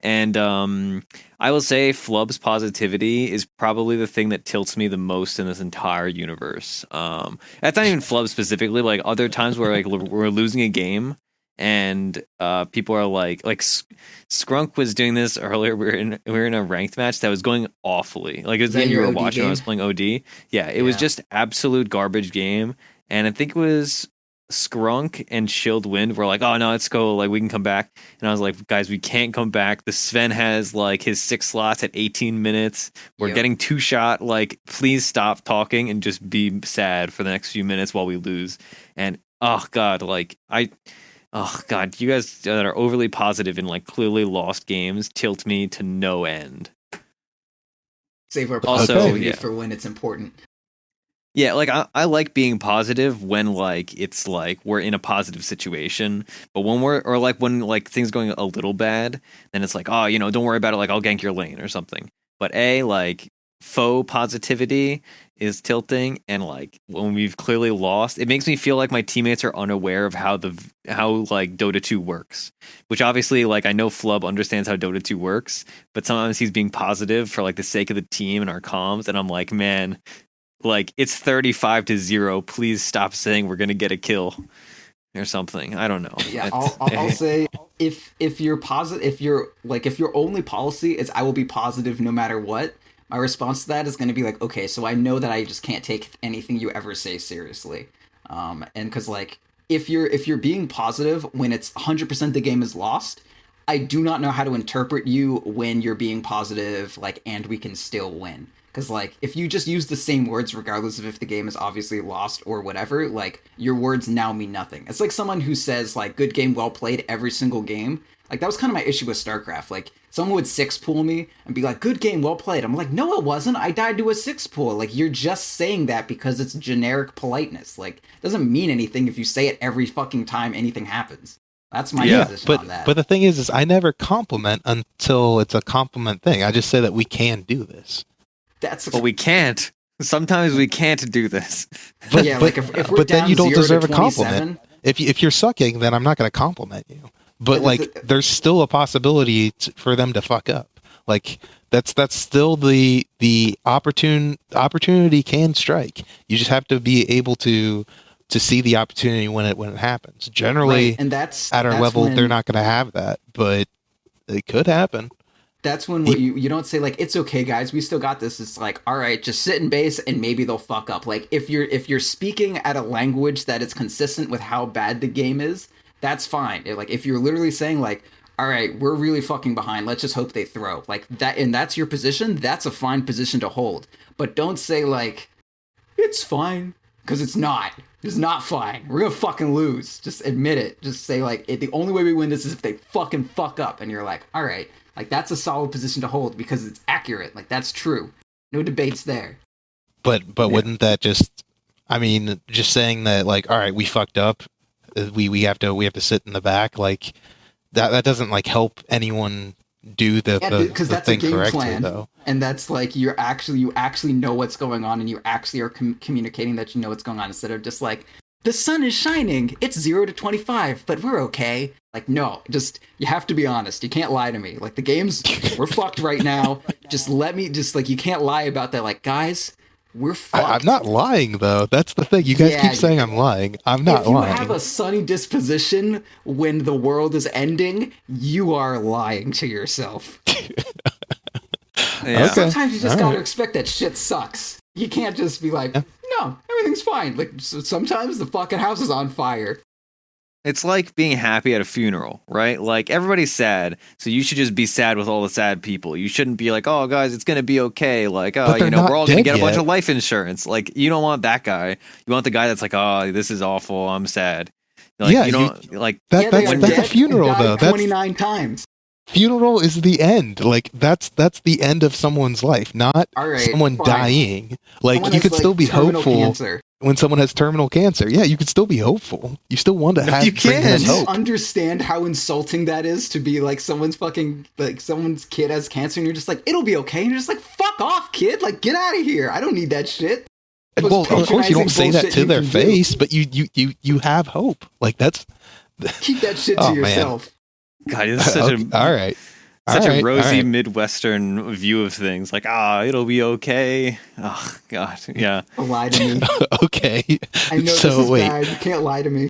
and I will say Flub's positivity is probably the thing that tilts me the most in this entire universe. That's not even Flub specifically. Like other times where like we're losing a game. And people are like Skrunk was doing this earlier. We were in a ranked match that was going awfully. Like it was the game you were watching when I was playing OD. Yeah, it was just absolute garbage game. And I think it was Skrunk and Shield Wind were like, oh no, let's go, like we can come back. And I was like, guys, we can't come back. The Sven has like his 6 slots at 18 minutes. We're getting 2-shot. Like, please stop talking and just be sad for the next few minutes while we lose. And oh god, oh god, you guys that are overly positive in like clearly lost games tilt me to no end. Save our positivity for when it's important. Yeah, like I like being positive when like it's like we're in a positive situation, but when when like things going a little bad, then it's like, oh, don't worry about it, like I'll gank your lane or something. But like faux positivity is tilting, and like when we've clearly lost, it makes me feel like my teammates are unaware of how like Dota 2 works, which obviously like I know Flub understands how Dota 2 works, but sometimes he's being positive for like the sake of the team and our comms, and I'm like, man, like it's 35-0, please stop saying we're gonna get a kill or something. I don't know. Yeah, I'll say if you're positive, if your only policy is I will be positive no matter what, my response to that is going to be like, okay, so I know that I just can't take anything you ever say seriously. And because like if you're being positive when it's 100% the game is lost, I do not know how to interpret you when you're being positive, like, and we can still win. Because, like, if you just use the same words regardless of if the game is obviously lost or whatever, like, your words now mean nothing. It's like someone who says, like, good game, well played every single game. Like, that was kind of my issue with StarCraft. Like, someone would six pool me and be like, good game, well played. I'm like, no, it wasn't. I died to a six pool. Like, you're just saying that because it's generic politeness. Like, it doesn't mean anything if you say it every fucking time anything happens. That's my position on that. But the thing is I never compliment until it's a compliment thing. I just say that we can do this. But we can't. Sometimes we can't do this. But yeah, like if we're but down then you don't deserve a 0-27, compliment. If you're sucking, then I'm not going to compliment you. But like, there's still a possibility for them to fuck up. Like that's still the opportunity can strike. You just have to be able to see the opportunity when it happens. Generally, right. And that's at our level, they're not going to have that, but it could happen. That's when you don't say like, it's okay, guys, we still got this. It's like, all right, just sit in base and maybe they'll fuck up. Like if you're speaking at a language that is consistent with how bad the game is, that's fine. Like if you're literally saying like, all right, we're really fucking behind, let's just hope they throw, like that, and that's your position, that's a fine position to hold. But don't say like, it's fine, because it's not. It's not fine. We're gonna fucking lose. Just admit it. Just say like, the only way we win this is if they fucking fuck up. And you're like, all right, like that's a solid position to hold because it's accurate. Like that's true. No debates there. But wouldn't that just, I mean, just saying that like, all right, we fucked up, we have to sit in the back, like that doesn't like help anyone do the that's thing a game correctly, plan, though. And that's like you actually know what's going on, and you actually are communicating that you know what's going on, instead of just like, the sun is shining, it's 0-25, but we're okay. Like, no, just, you have to be honest. You can't lie to me. Like, the game's, we're fucked right now. Just let me, just like, you can't lie about that. Like, guys, we're fucked. I'm not lying, though. That's the thing. You guys keep saying I'm lying. I'm not lying. If you have a sunny disposition when the world is ending, you are lying to yourself. Yeah. Okay. Sometimes you just gotta expect that shit sucks. You can't just be like, no, everything's fine. Like, sometimes the fucking house is on fire. It's like being happy at a funeral, right? Like, everybody's sad, so you should just be sad with all the sad people. You shouldn't be like, oh, guys, it's going to be okay. Like, oh, you know, we're all going to get a bunch of life insurance. Like, you don't want that guy. You want the guy that's like, oh, this is awful, I'm sad. Like, yeah, you don't, like... That's a funeral, though. 29 times. Funeral is the end. Like, that's the end of someone's life, not someone dying. Like, someone you could still be hopeful. Cancer. When someone has terminal cancer, yeah, you could still be hopeful. You still want to have. You can. You understand how insulting that is to be like someone's kid has cancer, and you're just like, it'll be okay, and you're just like, fuck off, kid, like get out of here. I don't need that shit. Well, of course you don't say that to their face, but you have hope. Like that's keep that shit to yourself. God, it's such all right. Such a rosy Midwestern view of things. Like, it'll be okay. Oh, God, yeah. Don't lie to me. Okay. I know this is bad. You can't lie to me.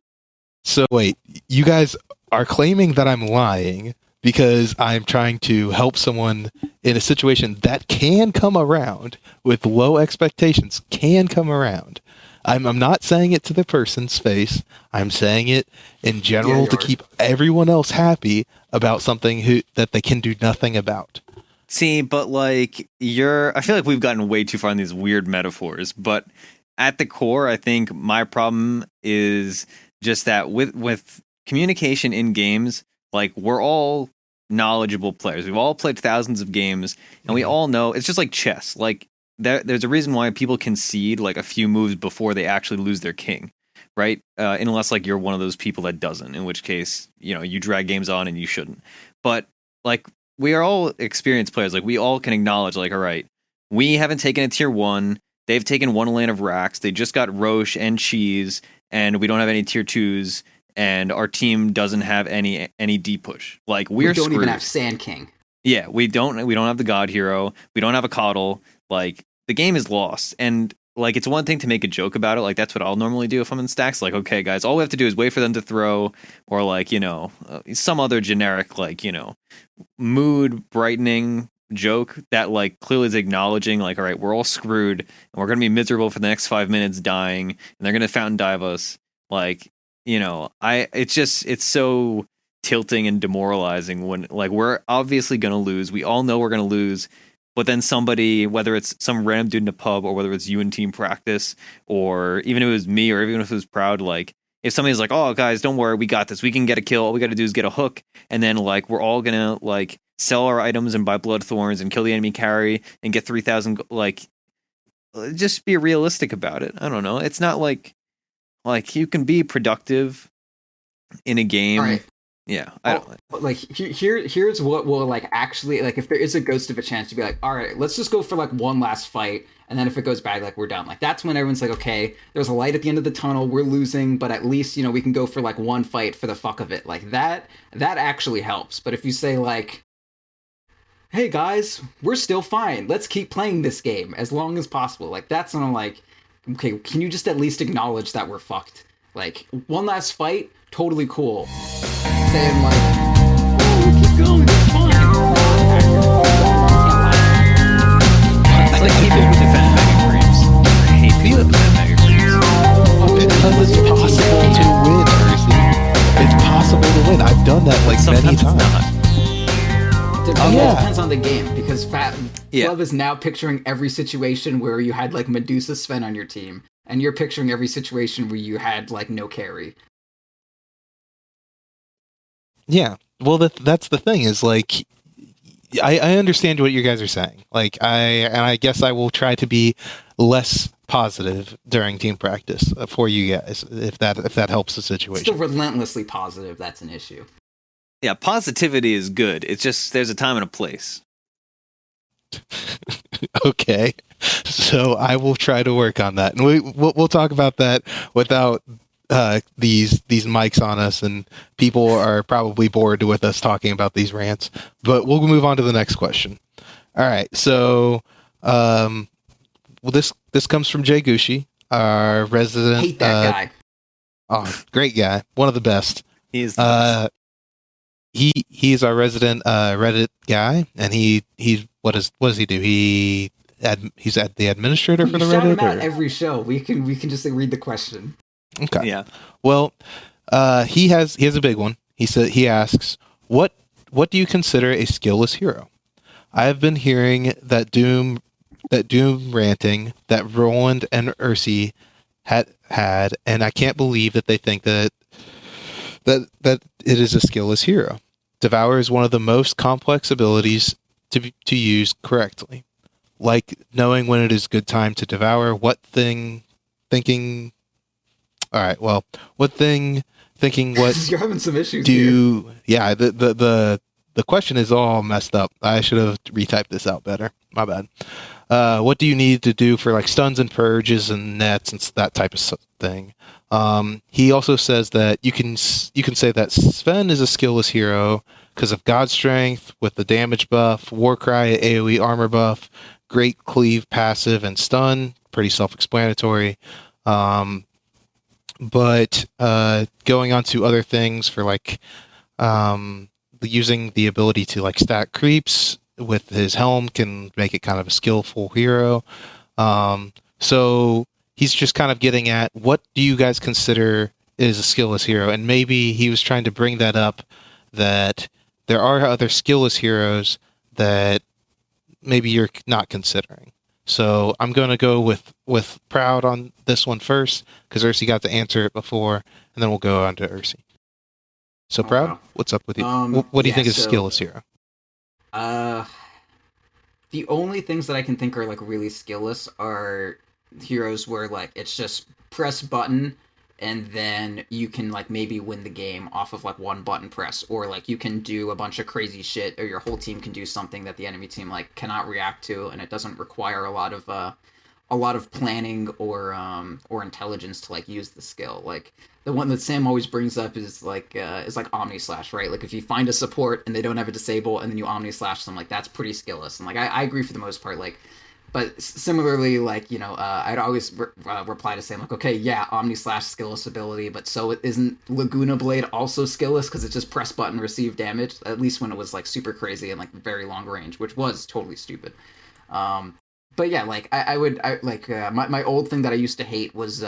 So wait, you guys are claiming that I'm lying because I'm trying to help someone in a situation that can come around with low expectations, can come around. I'm not saying it to the person's face. I'm saying it in general to keep everyone else happy about something that they can do nothing about. See, but like I feel like we've gotten way too far in these weird metaphors, but at the core, I think my problem is just that with communication in games, like we're all knowledgeable players. We've all played thousands of games, and we all know it's just like chess. Like there's a reason why people concede like a few moves before they actually lose their king, right? Unless like you're one of those people that doesn't, in which case, you know, you drag games on and you shouldn't. But like we are all experienced players. Like we all can acknowledge like, all right, we haven't taken a tier 1. They've taken one lane of racks. They just got Roche and Cheese, and we don't have any tier 2s. And our team doesn't have any D push. Like we don't screwed. Even have Sand King. Yeah, we don't have the God Hero. We don't have a Coddle. Like the game is lost. And like it's one thing to make a joke about it. Like that's what I'll normally do if I'm in stacks. Like, okay, guys, all we have to do is wait for them to throw, or like, you know, some other generic like, you know, mood brightening joke that like clearly is acknowledging like, all right, we're all screwed and we're gonna be miserable for the next 5 minutes dying, and they're gonna fountain dive us. Like, you know, it's so tilting and demoralizing when like we're obviously gonna lose. We all know we're gonna lose. but then somebody, whether it's some random dude in a pub or whether it's you in team practice, or even if it was me or even if it was Proud, like if somebody's like, oh guys, don't worry, we got this, we can get a kill, all we got to do is get a hook, and then like we're all gonna like sell our items and buy blood thorns and kill the enemy carry and get 3,000, like just be realistic about it. I don't know, it's not like you can be productive in a game. Right. Yeah, I don't like here's what will like actually, like if there is a ghost of a chance to be like, all right, let's just go for like one last fight, and then if it goes bad, like we're done. Like that's when everyone's like, okay, there's a light at the end of the tunnel, we're losing, but at least, you know, we can go for like one fight for the fuck of it. Like that actually helps. But if you say like, hey guys, we're still fine, let's keep playing this game as long as possible, like that's when I'm like, okay, can you just at least acknowledge that we're fucked? Like one last fight, totally cool. Saying like, oh, keep going, it's fine. It's like people who defend Mega Creeps. I hate people who defend Mega Creeps. Because it's possible to win, Mercy. It's possible to win. I've done that like many times. It depends on the game, because Love is now picturing every situation where you had like Medusa Sven on your team, and you're picturing every situation where you had like no carry. Yeah, well, that's the thing is like, I understand what you guys are saying. Like, I guess I will try to be less positive during team practice for you guys, if that helps the situation. Still relentlessly positive, that's an issue. Yeah, positivity is good. It's just there's a time and a place. Okay, so I will try to work on that, and we'll talk about that without these mics on us, and people are probably bored with us talking about these rants, but we'll move on to the next question. All right, so well, this comes from Jay Gushi, our resident. Hate that guy. Oh, great guy, one of the best. He's the best. He's our resident Reddit guy, and he what does he do? He's the administrator for the Reddit. Shout him out every show. We can just like, read the question. Okay. Yeah. Well, he has a big one. He asks, what do you consider a skillless hero? I have been hearing that Doom ranting that Roland and Ursi had, and I can't believe that they think that it is a skillless hero. Devour is one of the most complex abilities to use correctly, like knowing when it is good time to devour. What thing thinking? All right. Well, what thing thinking? What you're having some issues here. Yeah. The question is all messed up. I should have retyped this out better. My bad. What do you need to do for like stuns and purges and nets and that type of thing? He also says that you can say that Sven is a skillless hero because of God Strength with the damage buff, Warcry AoE armor buff, Great Cleave passive, and stun. Pretty self-explanatory. But going on to other things for like using the ability to like stack creeps with his helm can make it kind of a skillful hero. So he's just kind of getting at, what do you guys consider is a skillless hero? And maybe he was trying to bring that up, that there are other skillless heroes that maybe you're not considering. So I'm going to go with Proud on this one first, because Ursi got to answer it before, and then we'll go on to Ursi. So Proud, what's up with you? What do you think is a skillless hero? The only things that I can think are like really skillless are heroes where like it's just press button and then you can like maybe win the game off of like one button press, or like you can do a bunch of crazy shit, or your whole team can do something that the enemy team like cannot react to, and it doesn't require a lot of planning or intelligence to like use the skill. Like the one that Sam always brings up is like Omni Slash, right? Like if you find a support and they don't have a disable and then you Omni Slash them, like that's pretty skillless. And like I agree for the most part. Like, but similarly, like, you know, I'd always reply to Sam like, okay, yeah, Omni Slash skillless ability, but so it isn't Laguna Blade also skillless because it's just press button receive damage, at least when it was like super crazy and like very long range, which was totally stupid. But yeah, like I would my old thing that I used to hate was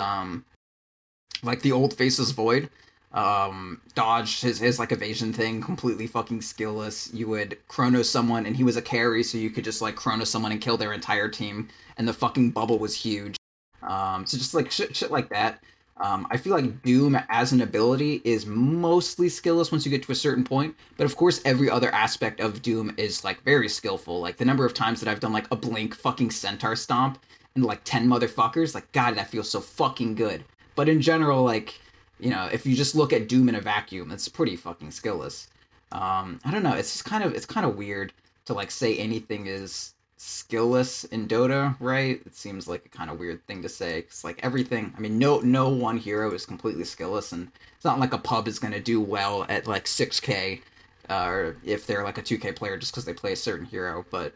like the old Faceless Void. Dodge, his like evasion thing, completely fucking skillless. You would chrono someone, and he was a carry, so you could just like chrono someone and kill their entire team, and the fucking bubble was huge. So just like shit like that. I feel like Doom as an ability is mostly skillless once you get to a certain point, but of course every other aspect of Doom is like very skillful. Like the number of times that I've done like a blink fucking centaur stomp and like 10 motherfuckers, like God, that feels so fucking good. But in general, like, you know, if you just look at Doom in a vacuum, it's pretty fucking skillless. I don't know. It's kind of weird to like say anything is skillless in Dota, right? It seems like a kind of weird thing to say because like everything. I mean, no one hero is completely skillless, and it's not like a pub is gonna do well at like 6K, or if they're like a 2K player just because they play a certain hero. But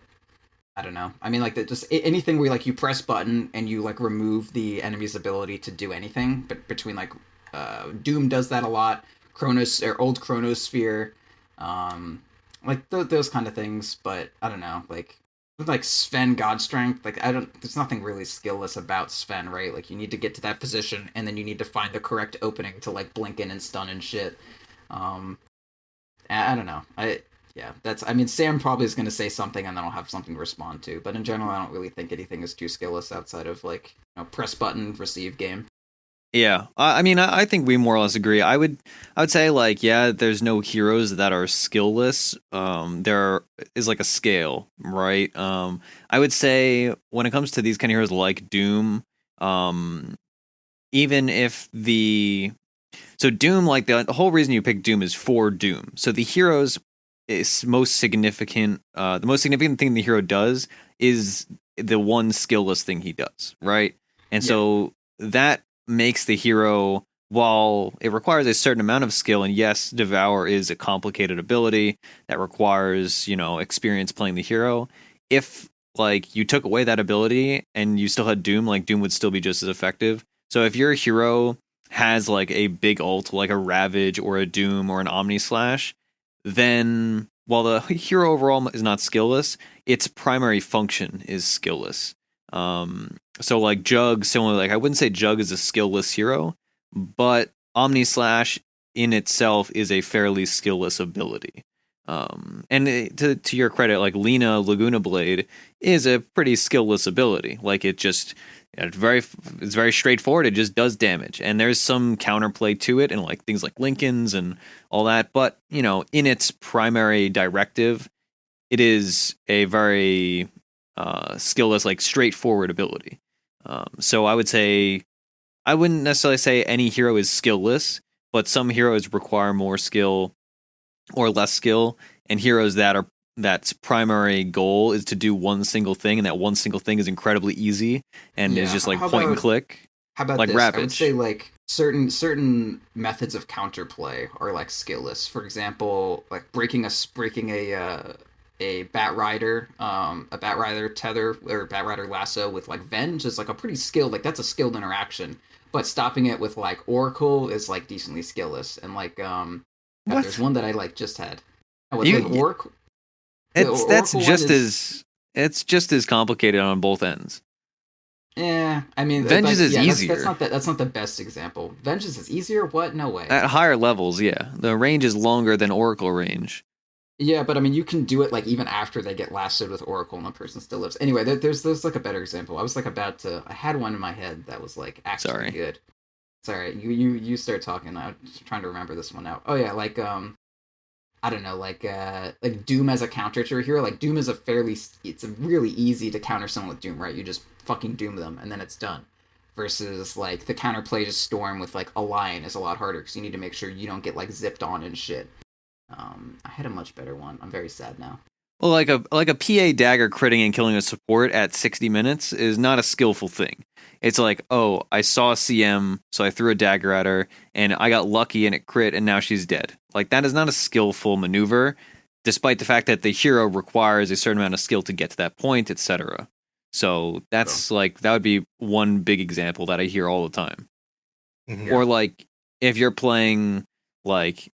I don't know. I mean, like that, just anything where like you press button and you like remove the enemy's ability to do anything. But between like Doom does that a lot. Chronos or old Chronosphere, like those kind of things. But I don't know, like Sven God Strength. Like I don't. There's nothing really skillless about Sven, right? Like you need to get to that position, and then you need to find the correct opening to like blink in and stun and shit. I don't know. Yeah, that's. I mean, Sam probably is going to say something, and then I'll have something to respond to. But in general, I don't really think anything is too skillless outside of like, you know, press button, receive game. Yeah, I mean, I think we more or less agree. I would say like, yeah, there's no heroes that are skillless. There is like a scale, right? I would say when it comes to these kind of heroes like Doom, even if so Doom, like the whole reason you pick Doom is for Doom. So the hero's is most significant. The most significant thing the hero does is the one skillless thing he does, right? And so that makes the hero, while it requires a certain amount of skill, and yes, Devour is a complicated ability that requires, you know, experience playing the hero. If like you took away that ability and you still had Doom, like Doom would still be just as effective. So if your hero has like a big ult, like a Ravage or a Doom or an Omni Slash, then while the hero overall is not skillless, its primary function is skillless. So like Jug, similarly, like I wouldn't say Jug is a skillless hero, but Omni Slash in itself is a fairly skillless ability. And to your credit, like Lina Laguna Blade is a pretty skillless ability. Like it's very straightforward. It just does damage, and there's some counterplay to it, and like things like Lincoln's and all that. But you know, in its primary directive, it is a very skillless, like straightforward ability. So I would say I wouldn't necessarily say any hero is skillless, but some heroes require more skill or less skill, and heroes that's primary goal is to do one single thing, and that one single thing is incredibly easy and is just like point and click. How about like this? Ravage. I would say like certain methods of counterplay are like skillless. For example, like breaking a Batrider, a Batrider tether or Batrider lasso with like Venge is like a pretty skilled, like that's a skilled interaction. But stopping it with like Oracle is like decently skillless. And like there's one that I like just had. With like Oracle. It's just as complicated on both ends. Yeah, I mean, Vengeance is easier. That's not the best example. Vengeance is easier. What? No way. At higher levels, yeah, the range is longer than Oracle range. Yeah, but I mean, you can do it like even after they get lassoed with Oracle and the person still lives. Anyway, there's like a better example. I was like about to. I had one in my head that was like actually good. Sorry, you start talking. I'm just trying to remember this one now. Oh yeah, like I don't know, like Doom as a counter to a hero. Like Doom is it's a really easy to counter someone with Doom, right? You just fucking Doom them and then it's done. Versus like the counterplay to Storm with like a Lion is a lot harder because you need to make sure you don't get like zipped on and shit. I had a much better one. I'm very sad now. Well, like a PA dagger critting and killing a support at 60 minutes is not a skillful thing. It's like, oh, I saw CM, so I threw a dagger at her, and I got lucky and it crit, and now she's dead. Like, that is not a skillful maneuver, despite the fact that the hero requires a certain amount of skill to get to that point, etc. So that's like, that would be one big example that I hear all the time. Mm-hmm. Or like, if you're playing like,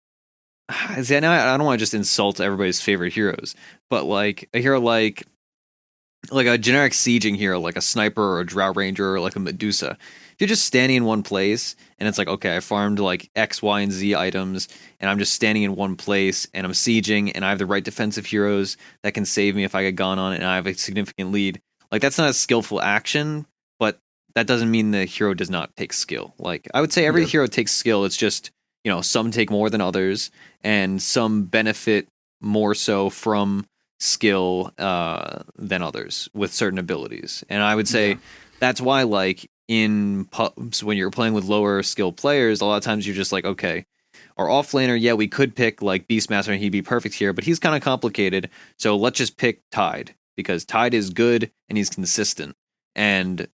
see, now I don't want to just insult everybody's favorite heroes, but like a hero like a generic sieging hero, like a sniper or a Drow Ranger or like a Medusa. you're just standing in one place and it's like, okay, I farmed like X, Y, and Z items and I'm just standing in one place and I'm sieging and I have the right defensive heroes that can save me if I get gone on it and I have a significant lead. Like, that's not a skillful action, but that doesn't mean the hero does not take skill. Like, I would say every hero takes skill. It's just, some take more than others and some benefit more so from skill than others with certain abilities. And I would say that's why, like, in pubs, when you're playing with lower skill players, a lot of times you're just like, okay, our offlaner, we could pick like Beastmaster and he'd be perfect here, but he's kind of complicated. So let's just pick Tide because Tide is good and he's consistent. And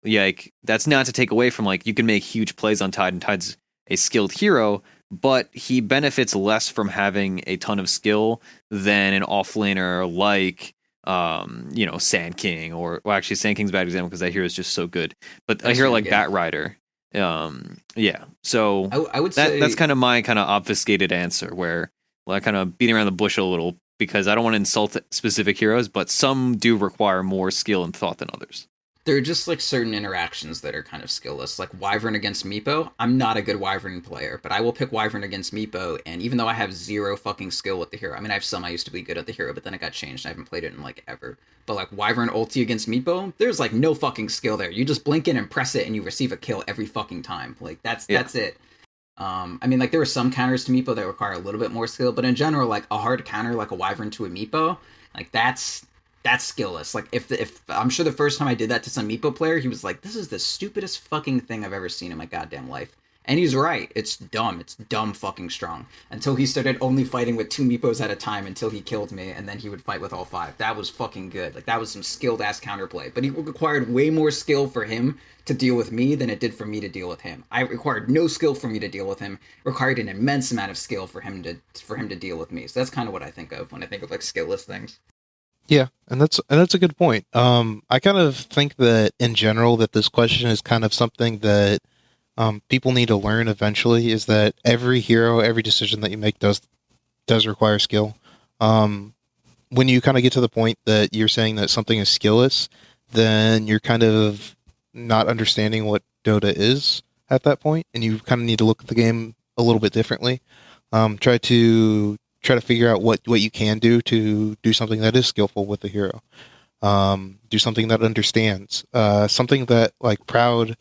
like, that's not to take away from, like, you can make huge plays on Tide and Tide's a skilled hero, but he benefits less from having a ton of skill than an offlaner like Sand King or actually Sand King's a bad example because that hero is just so good. But a hero like Bat Rider, So I would say that's kind of my kind of obfuscated answer, where I kind of beating around the bush a little because I don't want to insult specific heroes, but some do require more skill and thought than others. There are just like certain interactions that are kind of skillless, like Wyvern against Meepo. I'm not a good Wyvern player, but I will pick Wyvern against Meepo, and even though I have zero fucking skill with the hero, I mean, I have some, I used to be good at the hero, but then it got changed, and I haven't played it in like ever. But like Wyvern ulti against Meepo, there's like no fucking skill there. You just blink in and press it, and you receive a kill every fucking time. Like that's it. I mean, like there were some counters to Meepo that require a little bit more skill, but in general, like a hard counter like a Wyvern to a Meepo, like that's skillless. Like if I'm sure the first time I did that to some Meepo player, he was like, "This is the stupidest fucking thing I've ever seen in my goddamn life." And he's right. It's dumb. It's dumb fucking strong. Until he started only fighting with 2 Meepos at a time until he killed me, and then he would fight with all 5. That was fucking good. Like that was some skilled ass counterplay. But it required way more skill for him to deal with me than it did for me to deal with him. I required no skill for me to deal with him. It required an immense amount of skill for him to deal with me. So that's kind of what I think of when I think of like skillless things. Yeah, and that's a good point. I kind of think that in general that this question is kind of something that people need to learn eventually. Is that every hero, every decision that you make does require skill. When you kind of get to the point that you're saying that something is skillless, then you're kind of not understanding what Dota is at that point, and you kind of need to look at the game a little bit differently. Try to figure out what you can do to do something that is skillful with the hero. Do something that understands. Something that like Proud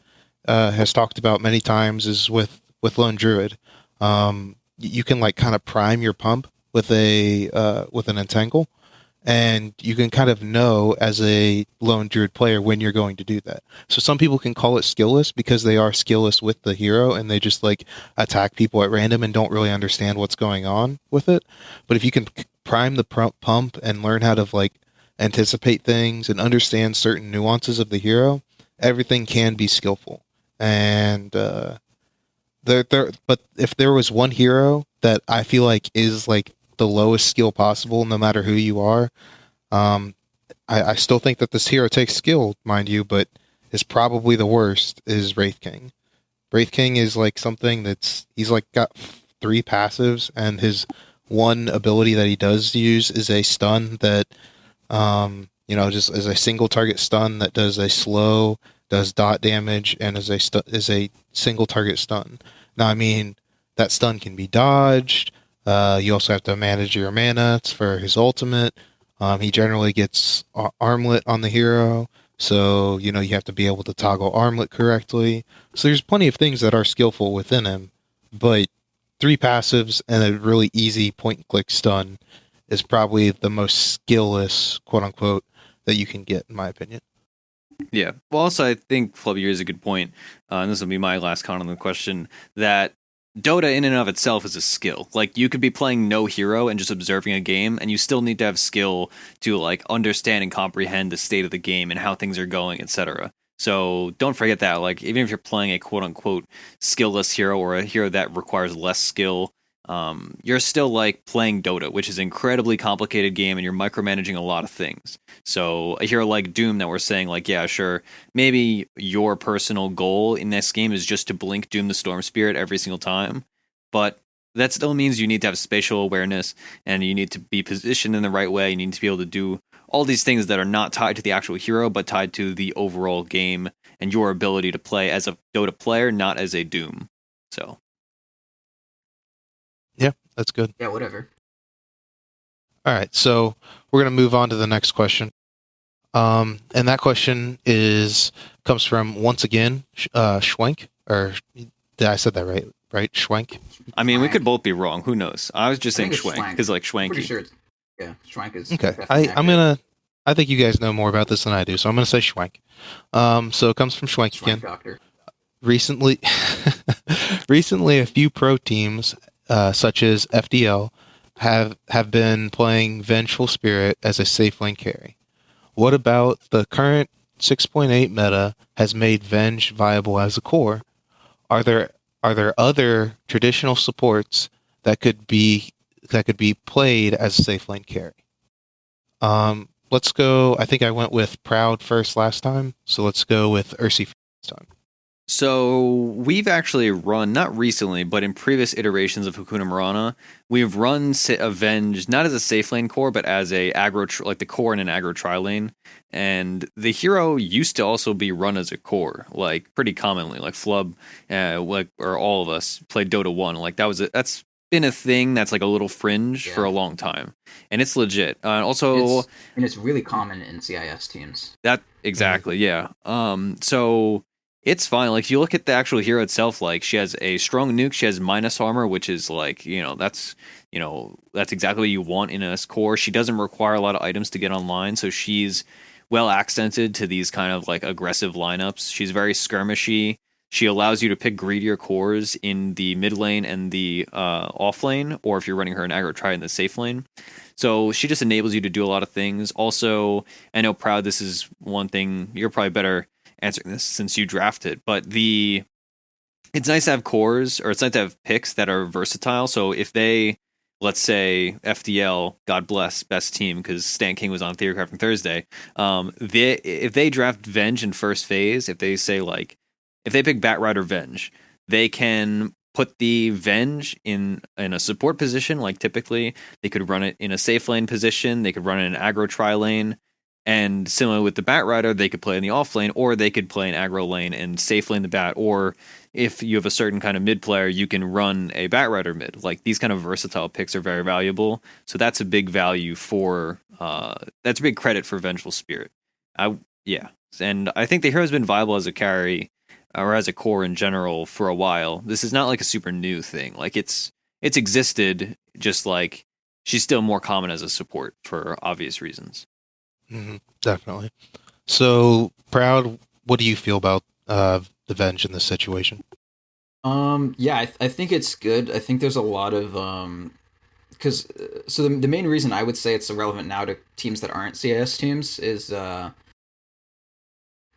has talked about many times is with Lone Druid. You can like kind of prime your pump with an entangle, and you can kind of know as a Lone Druid player when you're going to do that. So some people can call it skillless because they are skillless with the hero and they just like attack people at random and don't really understand what's going on with it. But if you can prime the pump and learn how to like anticipate things and understand certain nuances of the hero, everything can be skillful. And but if there was one hero that I feel like is like the lowest skill possible, no matter who you are, I still think that this hero takes skill, mind you, but is probably the worst is Wraith King. Wraith King is like something he's like got 3 passives, and his one ability that he does use is a stun that, just as a single target stun that does a slow, does dot damage, and is a single target stun. Now, I mean, that stun can be dodged. You also have to manage your mana for his ultimate. He generally gets armlet on the hero, so you have to be able to toggle armlet correctly. So there's plenty of things that are skillful within him, but 3 passives and a really easy point-and-click stun is probably the most skillless, quote-unquote, that you can get, in my opinion. Yeah. Well, also, I think Flubby is a good point, and this will be my last comment on the question, that Dota in and of itself is a skill. Like, you could be playing no hero and just observing a game, and you still need to have skill to like understand and comprehend the state of the game and how things are going, etc. So don't forget that. Like, even if you're playing a quote unquote skillless hero or a hero that requires less skill, you're still like playing Dota, which is an incredibly complicated game, and you're micromanaging a lot of things. So a hero like Doom that we're saying like, yeah, sure, maybe your personal goal in this game is just to blink Doom the Storm Spirit every single time, but that still means you need to have spatial awareness and you need to be positioned in the right way. You need to be able to do all these things that are not tied to the actual hero, but tied to the overall game and your ability to play as a Dota player, not as a Doom. So, yeah, that's good. Yeah, whatever. All right, so we're gonna move on to the next question. And that question comes from, once again, Schwenk, or did I said that right? Right, Schwenk. I mean, we could both be wrong. Who knows? I was just saying Schwenk because like Schwanky. Pretty sure Schwenk is okay. I think you guys know more about this than I do, so I'm gonna say Schwenk. So it comes from Schwenk again. Doctor. Recently, a few pro teams, such as FDL, have been playing Vengeful Spirit as a safe lane carry. What about the current 6.8 meta has made Venge viable as a core? Are there other traditional supports that could be played as a safe lane carry? Let's go. I think I went with Proud first last time, so let's go with Ursi first time. So we've actually run, not recently, but in previous iterations of Hakuna Mirana, we've run Avenge not as a safe lane core, but as a aggro, like the core in an aggro tri lane. And the hero used to also be run as a core, like pretty commonly, like Flub, or all of us played Dota 1. Like that's been a thing that's like a little fringe for a long time, and it's legit. It's really common in CIS teams. That exactly, yeah. So. It's fine. Like, if you look at the actual hero itself, like, she has a strong nuke, she has minus armor, which is like, that's exactly what you want in a core. She doesn't require a lot of items to get online, so she's well accented to these kind of like aggressive lineups. She's very skirmishy. She allows you to pick greedier cores in the mid lane and the off lane, or if you're running her in aggro tri in the safe lane. So she just enables you to do a lot of things. Also, I know Proud, this is one thing you're probably better answering this since you drafted, but it's nice to have cores, or it's nice to have picks that are versatile. So if they, let's say FDL, God bless, best team, because Stan King was on Theorycrafting Thursday, if they draft Venge in first phase, if they say like, if they pick Batrider Venge, they can put the Venge in a support position, like typically they could run it in a safe lane position, they could run it in an aggro tri lane. And similar with the Batrider, they could play in the off lane, or they could play in aggro lane and safe lane the Bat. Or if you have a certain kind of mid player, you can run a Batrider mid. Like, these kind of versatile picks are very valuable. So that's a big value for that's a big credit for Vengeful Spirit. And I think the hero's been viable as a carry or as a core in general for a while. This is not like a super new thing. Like, it's existed, just like she's still more common as a support for obvious reasons. Mm-hmm, definitely. So, Proud, what do you feel about the Venge in this situation? I think it's good. I think there's a lot of because the main reason I would say it's relevant now to teams that aren't CIS teams is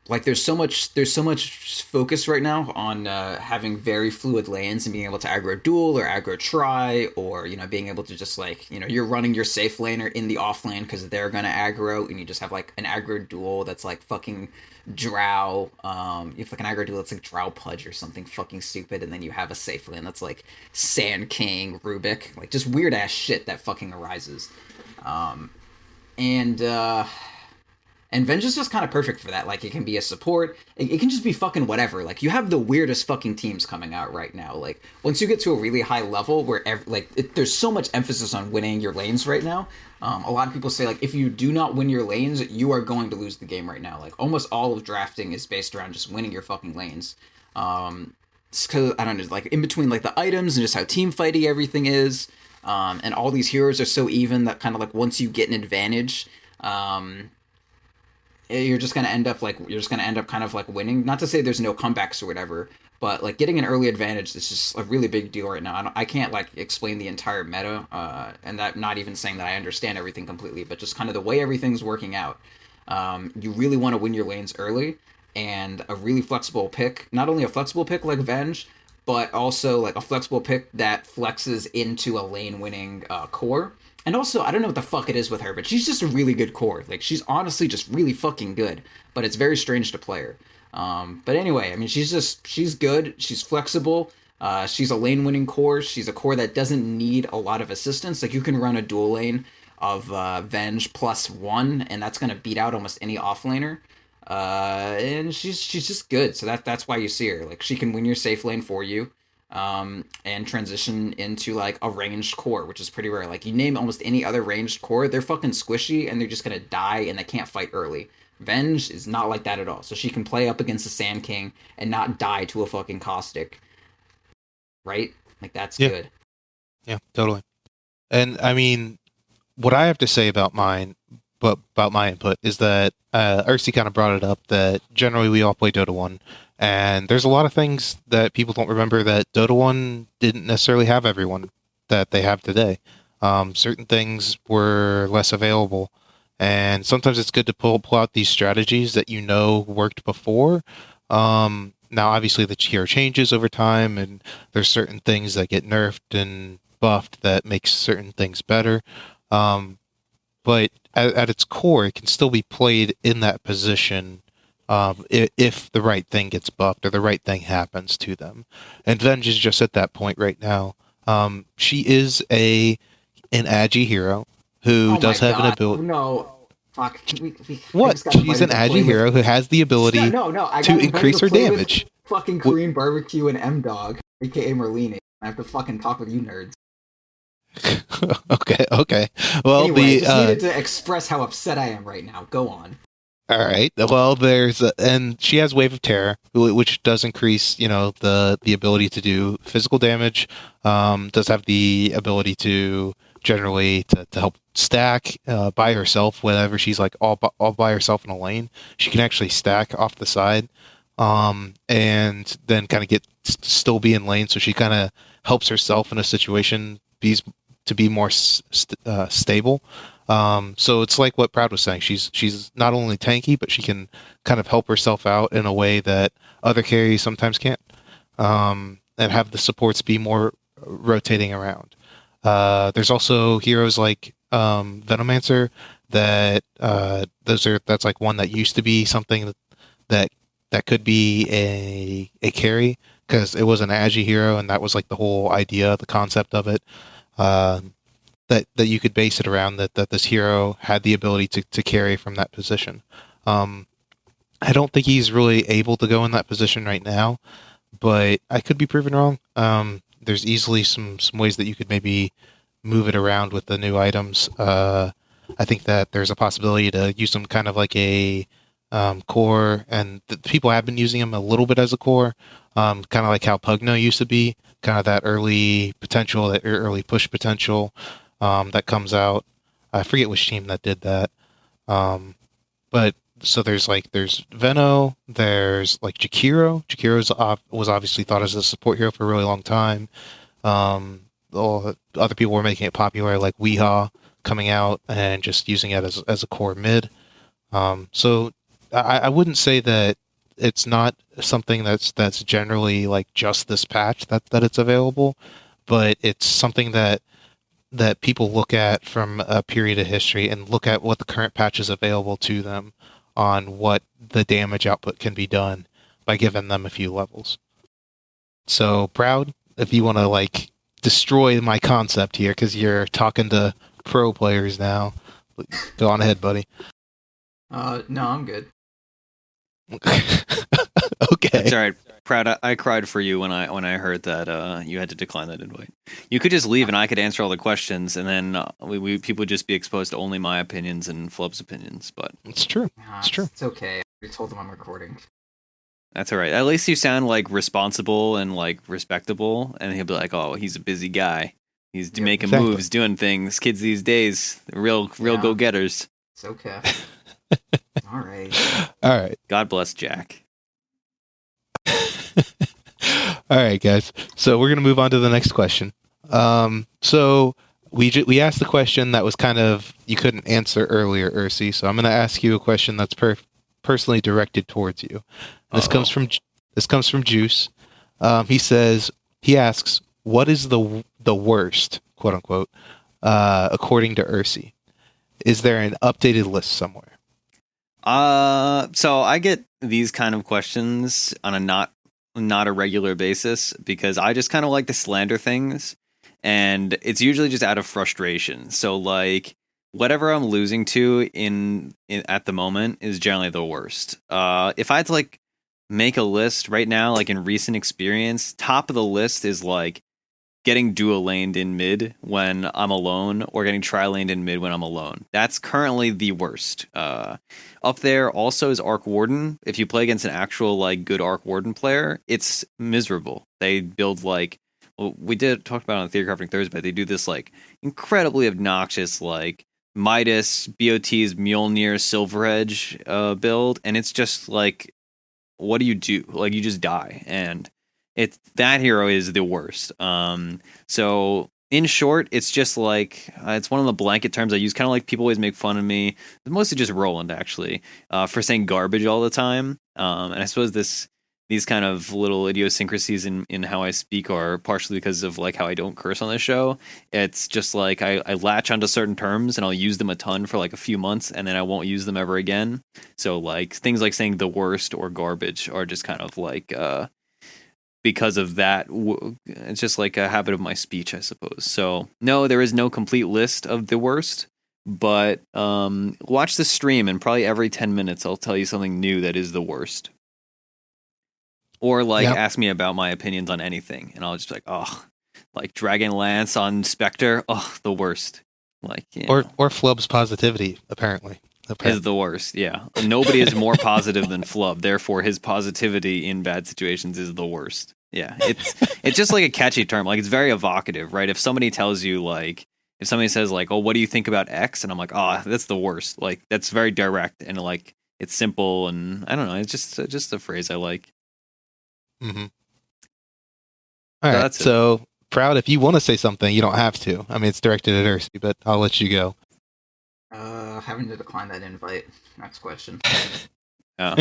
like there's so much focus right now on having very fluid lanes and being able to aggro duel or aggro tri, or being able to just like you're running your safe laner in the off lane because they're gonna aggro, and you just have like an aggro duel that's like fucking Drow. You have like an aggro duel that's like Drow Pudge or something fucking stupid, and then you have a safe lane that's like Sand King, Rubik, like just weird ass shit that fucking arises. And Venge is just kind of perfect for that. Like, it can be a support. It can just be fucking whatever. Like, you have the weirdest fucking teams coming out right now. Like, once you get to a really high level where, there's so much emphasis on winning your lanes right now. A lot of people say, like, if you do not win your lanes, you are going to lose the game right now. Like, almost all of drafting is based around just winning your fucking lanes. Because, I don't know, like, in between, like, the items and just how team fighty everything is. And all these heroes are so even that kind of, like, once you get an advantage, you're just gonna end up kind of like winning. Not to say there's no comebacks or whatever, but like getting an early advantage is just a really big deal right now. I can't like explain the entire meta, and that not even saying that I understand everything completely, but just kind of the way everything's working out. You really want to win your lanes early, and a really flexible pick, not only a flexible pick like Venge, but also like a flexible pick that flexes into a lane winning core. And also, I don't know what the fuck it is with her, but she's just a really good core. Like, she's honestly just really fucking good. But it's very strange to play her. But anyway, I mean, she's good. She's flexible. She's a lane-winning core. She's a core that doesn't need a lot of assistance. Like, you can run a dual lane of Venge +1, and that's gonna beat out almost any offlaner. And she's just good, so that's why you see her. Like, she can win your safe lane for you, and transition into like a ranged core, which is pretty rare. Like, you name almost any other ranged core, they're fucking squishy and they're just gonna die and they can't fight early. Venge is not like that at all. So she can play up against the Sand King and not die to a fucking caustic. Right? Like, that's good. Yeah, totally. And I mean, what I have to say about mine, but about my input, is that Ursi kind of brought it up that generally we all play Dota 1, and there's a lot of things that people don't remember that Dota 1 didn't necessarily have everyone that they have today. Certain things were less available, and sometimes it's good to pull out these strategies that you know worked before. Now, obviously, the hero changes over time, and there's certain things that get nerfed and buffed that makes certain things better. But at its core, it can still be played in that position if the right thing gets buffed or the right thing happens to them. And Venge is just at that point right now. She is an agi hero who does have an ability. No. Fuck. What? She's an agi hero who has the ability to increase her damage. Fucking Korean barbecue and M-Dog, aka Merlini. I have to fucking talk with you nerds. Okay. Well, anyway, I just needed to express how upset I am right now. Go on. All right. Well, and she has Wave of Terror, which does increase, the ability to do physical damage. Does have the ability to generally to help stack by herself. Whenever she's like all by herself in a lane, she can actually stack off the side, and then kind of still be in lane. So she kind of helps herself in a situation to be more stable. So it's like what Proud was saying. She's not only tanky, but she can kind of help herself out in a way that other carries sometimes can't, and have the supports be more rotating around. There's also heroes like Venomancer that's like one that used to be something that could be a carry, because it was an agi hero, and that was like the whole idea, the concept of it. That you could base it around that this hero had the ability to carry from that position. I don't think he's really able to go in that position right now, but I could be proven wrong. There's easily some ways that you could maybe move it around with the new items. I think that there's a possibility to use them kind of like a core, and people have been using him a little bit as a core, kind of like how Pugno used to be, kind of that early potential, that early push potential that comes out. I forget which team that did that. But so there's Veno, there's like Jakiro. Jakiro was obviously thought as a support hero for a really long time. Other people were making it popular, like Weehaw coming out and just using it as a core mid. So I wouldn't say that it's not something that's generally like just this patch that it's available, but it's something that people look at from a period of history and look at what the current patch is available to them on what the damage output can be done by giving them a few levels. So Proud, if you want to like destroy my concept here, because you're talking to pro players now, go on ahead, buddy. No, I'm good. Okay. That's all right. Proud, I cried for you when I heard that you had to decline that invite. You could just leave and I could answer all the questions, and then people would just be exposed to only my opinions and Flub's opinions. But it's true. It's true. It's okay. I told them I'm recording. That's all right. At least you sound like responsible and like respectable, and he'll be like, "Oh, he's a busy guy. He's making moves, doing things. Kids these days, real go-getters." It's okay. All right. God bless Jack. All right, guys. So we're going to move on to the next question. So we asked the question that was kind of you couldn't answer earlier, Ursi. So I'm going to ask you a question that's personally directed towards you. This comes from Juice. He asks, "What is the worst, quote unquote, according to Ursi? Is there an updated list somewhere?" So I get these kind of questions on a not a regular basis, because I just kind of like to slander things, and it's usually just out of frustration. So like whatever I'm losing to in at the moment is generally the worst. If I had to like make a list right now, like in recent experience, top of the list is like getting dual laned in mid when I'm alone, or getting tri laned in mid when I'm alone. That's currently the worst. Up there also is Arc Warden. If you play against an actual like good Arc Warden player, it's miserable. They build like, well, we did talk about it on Theory Crafting Thursday, but they do this like incredibly obnoxious like Midas, BOT's Mjolnir, Silver Edge build, and it's just like, what do you do? Like, you just die, and it's that hero is the worst. So in short, it's just like it's one of the blanket terms I use. Kind of like people always make fun of me, mostly just Roland actually, for saying garbage all the time. And I suppose these kind of little idiosyncrasies in how I speak are partially because of like how I don't curse on this show. It's just like I latch onto certain terms and I'll use them a ton for like a few months and then I won't use them ever again. So like things like saying the worst or garbage are just kind of like because of that. It's just like a habit of my speech, I suppose. So no, there is no complete list of the worst, but watch the stream and probably every 10 minutes I'll tell you something new that is the worst. Or like ask me about my opinions on anything, and I'll just be like, oh, like Dragon Lance on Spectre, oh, the worst. Like, or Flub's positivity apparently is the worst. Yeah, nobody is more positive than Flub. Therefore, his positivity in bad situations is the worst. Yeah, it's just like a catchy term. Like, it's very evocative, right? If somebody tells you like, if somebody says like, oh, what do you think about X? And I'm like, oh, that's the worst. Like, that's very direct and like it's simple, and I don't know. It's just a phrase I like. Mm-hmm. All right, so Proud, if you want to say something, you don't have to. I mean, it's directed at Ursi, but I'll let you go. Having to decline that invite. Next question. Oh.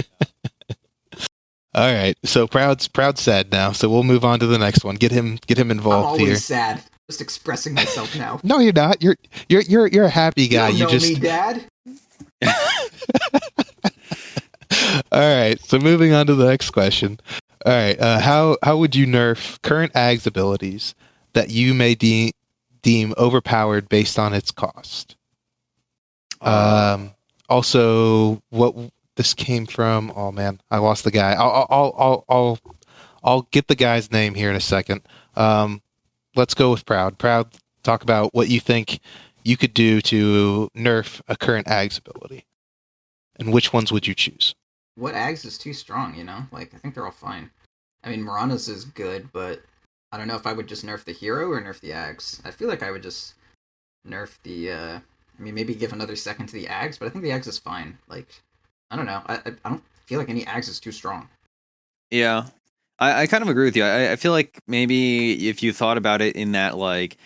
All right, so Proud's sad now, so we'll move on to the next one. Get him involved here. I'm always sad. Just expressing myself now. No, you're not. You're a happy guy. You don't know me, Dad. All right, so moving on to the next question. All right, how would you nerf current Ags abilities that you may deem overpowered based on its cost? Also, what this came from? Oh man, I lost the guy. I'll get the guy's name here in a second. Let's go with Proud. Proud, talk about what you think you could do to nerf a current Ags ability, and which ones would you choose? What Ags is too strong, you know? Like, I think they're all fine. I mean, Mirana's is good, but I don't know if I would just nerf the hero or nerf the Ags. I feel like I would just nerf the, maybe give another second to the Ags, but I think the Ags is fine. Like, I don't know. I don't feel like any Ags is too strong. Yeah. I kind of agree with you. I feel like maybe if you thought about it in that, like,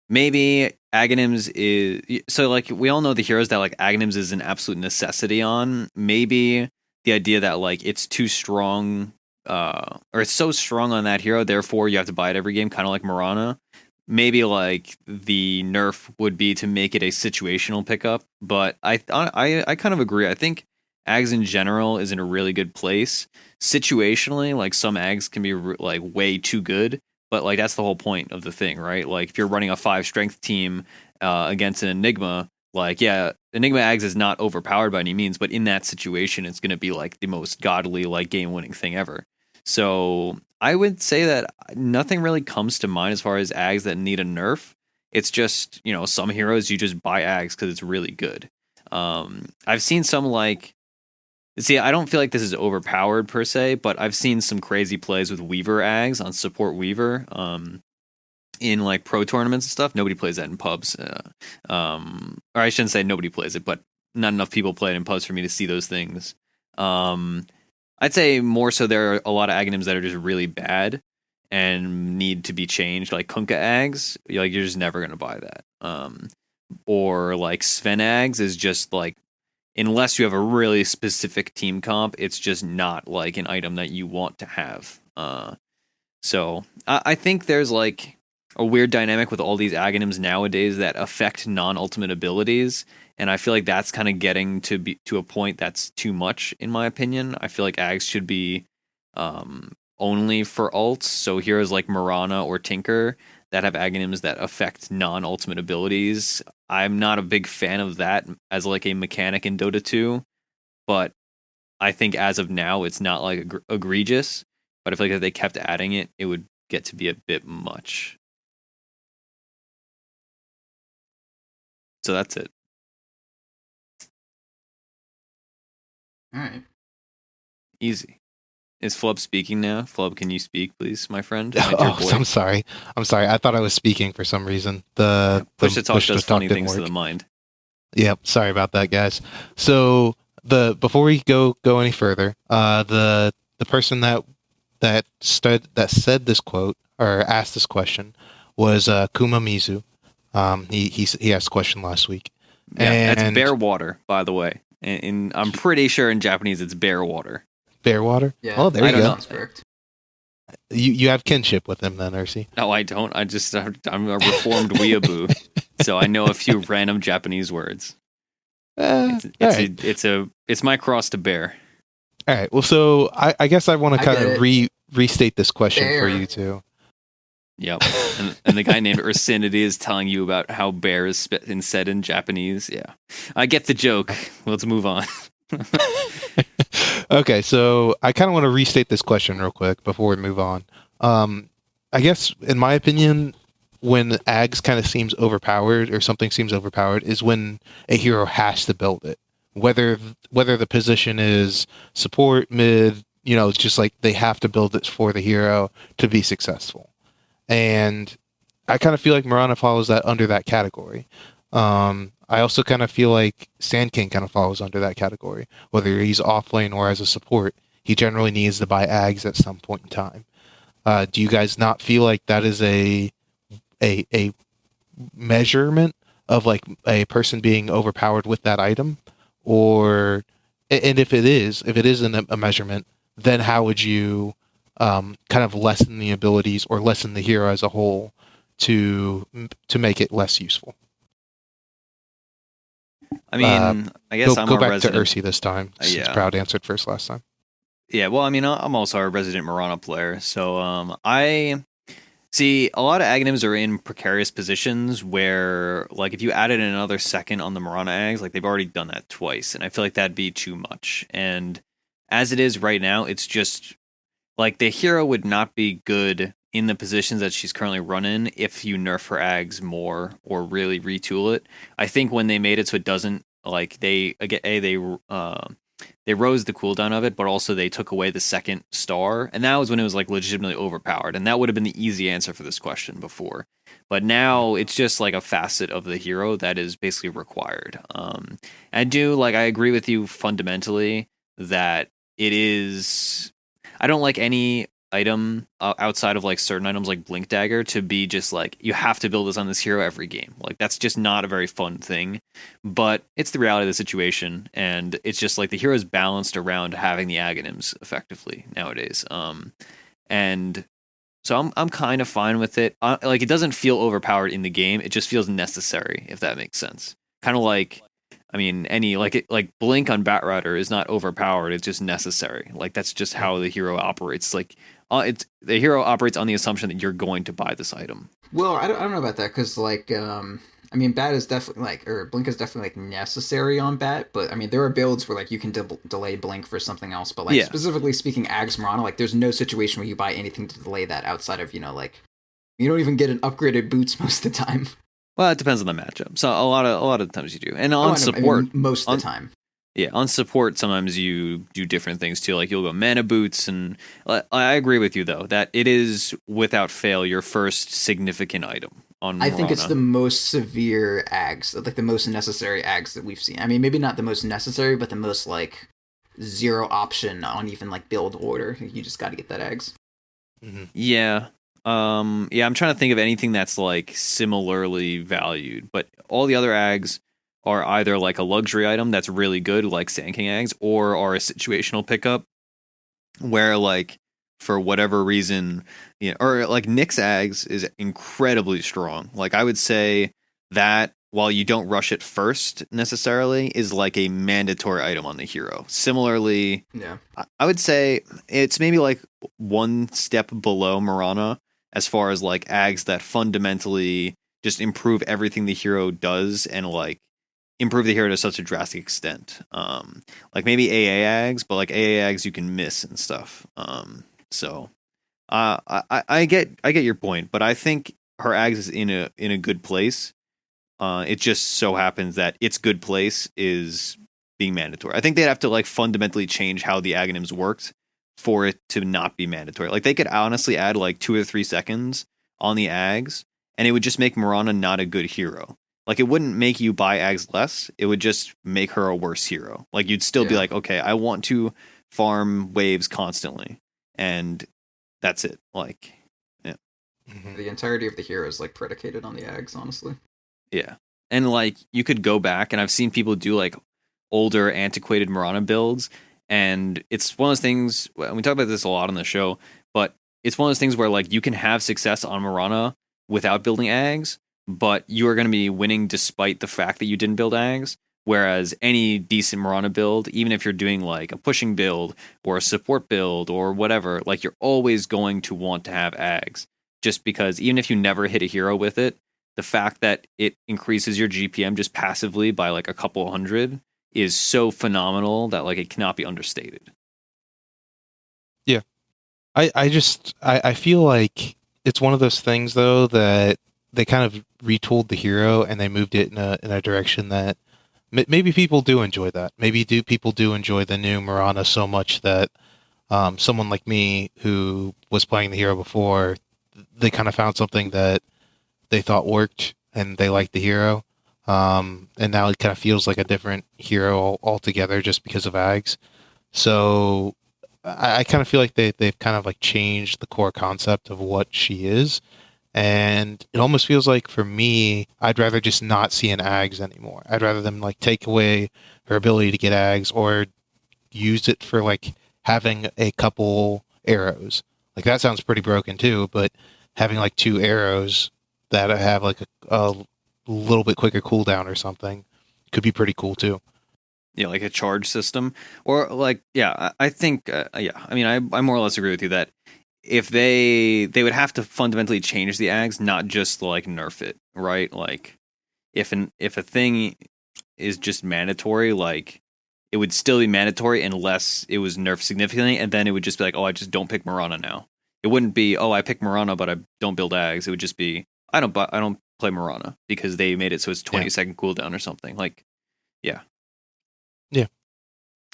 maybe Aghanims is... So, like, we all know the heroes that, like, Aghanims is an absolute necessity on. Maybe the idea that like it's too strong, or it's so strong on that hero, therefore you have to buy it every game, kind of like Mirana. Maybe like the nerf would be to make it a situational pickup, but I kind of agree. I think Ags in general is in a really good place. Situationally, like some Ags can be like way too good, but like that's the whole point of the thing, right? Like if you're running a 5 strength team against an Enigma, like, yeah, Enigma Ags is not overpowered by any means, but in that situation, it's going to be like the most godly, like game-winning thing ever. So I would say that nothing really comes to mind as far as Ags that need a nerf. It's just, you know, some heroes you just buy Ags because it's really good. I've seen some like, see, I don't feel like this is overpowered per se, but I've seen some crazy plays with Weaver Ags on support Weaver. In like pro tournaments and stuff. Nobody plays that in pubs. Or I shouldn't say nobody plays it, but not enough people play it in pubs for me to see those things. I'd say more so there are a lot of Aghanims that are just really bad and need to be changed. Like Kunkka Ags, like you're just never going to buy that. Or like Sven Ags is just like, unless you have a really specific team comp, it's just not like an item that you want to have. So I think there's like a weird dynamic with all these Aghanims nowadays that affect non-ultimate abilities, and I feel like that's kind of getting to a point that's too much, in my opinion. I feel like Ags should be only for ults. So heroes like Mirana or Tinker that have Aghanims that affect non-ultimate abilities. I'm not a big fan of that as like a mechanic in Dota 2, but I think as of now it's not like egregious. But I feel like if they kept adding it, it would get to be a bit much. So that's it. All right. Easy. Is Flub speaking now? Flub, can you speak, please, my friend? I'm sorry. I thought I was speaking for some reason. Push to talk does funny things to the mind. Yep. Sorry about that, guys. So before we go any further, the person that said this quote or asked this question was Kuma Mizu. He asked a question last week. Yeah, and that's bear water, by the way. And I'm pretty sure in Japanese it's bear water. Bear water? Yeah. Oh, there you go. Correct. You have kinship with him then, Ursi? No, I don't. I'm a reformed weeaboo, so I know a few random Japanese words. It's my cross to bear. All right. Well, so I guess I want to kind of restate this question for you two. Yep. and the guy named Ursinity is telling you about how bear is said in Japanese. Yeah. I get the joke. Let's move on. Okay, so I kind of want to restate this question real quick before we move on. I guess, in my opinion, when Ags kind of seems overpowered or something seems overpowered is when a hero has to build it. Whether the position is support, mid, it's just like they have to build it for the hero to be successful. And I kind of feel like Mirana follows that under that category. I also kind of feel like Sand King kind of falls under that category. Whether he's off lane or as a support, he generally needs to buy Ags at some point in time. Do you guys not feel like that is a measurement of like a person being overpowered with that item? And if it is a measurement, then how would you kind of lessen the abilities or lessen the hero as a whole to make it less useful? I mean, I guess go back to Ursi this time. Since Proud answered first last time. Yeah, well, I mean, I'm also a resident Mirana player, so I see a lot of Aghanims are in precarious positions where, like, if you added another second on the Mirana Ags, like, they've already done that twice, and I feel like that'd be too much. And as it is right now, it's just, like, the hero would not be good in the positions that she's currently running if you nerf her Ags more or really retool it. I think when they made it so it doesn't, like, they rose the cooldown of it, but also they took away the second star, and that was when it was like legitimately overpowered, and that would have been the easy answer for this question before. But now it's just like a facet of the hero that is basically required. I agree with you fundamentally that it is. I don't like any item outside of like certain items like Blink Dagger to be just like you have to build this on this hero every game. Like that's just not a very fun thing, but it's the reality of the situation, and it's just like the hero is balanced around having the Aghanims effectively nowadays. And so I'm kind of fine with it. Like it doesn't feel overpowered in the game; it just feels necessary, if that makes sense. Kind of like. I mean, like Blink on Batrider is not overpowered; it's just necessary. Like that's just how the hero operates. Like, the hero operates on the assumption that you're going to buy this item. Well, I don't know about that because, like, I mean, Bat is definitely or Blink is definitely like necessary on Bat, but I mean, there are builds where like you can delay Blink for something else. But like specifically speaking, Ags Mirana, like, there's no situation where you buy anything to delay that outside of like you don't even get an upgraded boots most of the time. Well, it depends on the matchup. So a lot of times you do, and on support, I mean, most of the time. Yeah, on support, sometimes you do different things too. Like you'll go mana boots, and I agree with you though that it is without fail your first significant item on Mirana. I think it's the most severe Ags, like the most necessary Ags that we've seen. I mean, maybe not the most necessary, but the most like zero option on even like build order. You just got to get that Ags. Mm-hmm. Yeah. I'm trying to think of anything that's like similarly valued, but all the other Ags are either like a luxury item that's really good, like Sand King Ags, or are a situational pickup where like for whatever reason, or like Nyx Ags is incredibly strong. Like I would say that while you don't rush it first necessarily, is like a mandatory item on the hero. Similarly, yeah, I would say it's maybe like one step below Mirana as far as like Ags that fundamentally just improve everything the hero does and like improve the hero to such a drastic extent. Like maybe AA Ags, but like AA Ags you can miss and stuff. So I get your point, but I think her Ags is in a good place. It just so happens that its good place is being mandatory. I think they'd have to like fundamentally change how the Aghanims worked for it to not be mandatory. Like they could honestly add like 2 or 3 seconds on the Ags, and it would just make Mirana not a good hero. Like it wouldn't make you buy Ags less. It would just make her a worse hero. Like you'd still be like, okay, I want to farm waves constantly, and that's it. Like, yeah. The entirety of the hero is like predicated on the Ags, honestly. Yeah. And like you could go back, and I've seen people do like older antiquated Mirana builds, and it's one of those things, we talk about this a lot on the show, but it's one of those things where like you can have success on Mirana without building Ags, but you are going to be winning despite the fact that you didn't build Ags. Whereas any decent Mirana build, even if you're doing like a pushing build or a support build or whatever, like you're always going to want to have Ags, just because even if you never hit a hero with it, the fact that it increases your GPM just passively by like a couple hundred is so phenomenal that like it cannot be understated. Yeah. I feel like it's one of those things though that they kind of retooled the hero and they moved it in a direction that maybe people do enjoy that. Maybe people do enjoy the new Mirana so much that someone like me who was playing the hero before, they kind of found something that they thought worked and they liked the hero. And now it kind of feels like a different hero altogether just because of Ags. So I kind of feel like they've kind of like changed the core concept of what she is. And it almost feels like for me, I'd rather just not see an Ags anymore. I'd rather them like take away her ability to get Ags or use it for like having a couple arrows. Like that sounds pretty broken too, but having like 2 arrows that have like a little bit quicker cooldown or something could be pretty cool too. Yeah, like a charge system, or like, yeah, I think, yeah, I mean, I more or less agree with you that if they would have to fundamentally change the Ags, not just like nerf it, right? Like if a thing is just mandatory, like it would still be mandatory unless it was nerfed significantly, and then it would just be like, oh, I just don't pick Mirana now. It wouldn't be, oh, I pick Mirana, but I don't build Ags. It would just be, I don't play Mirana because they made it so it's 20-second cooldown or something. Like, yeah. Yeah.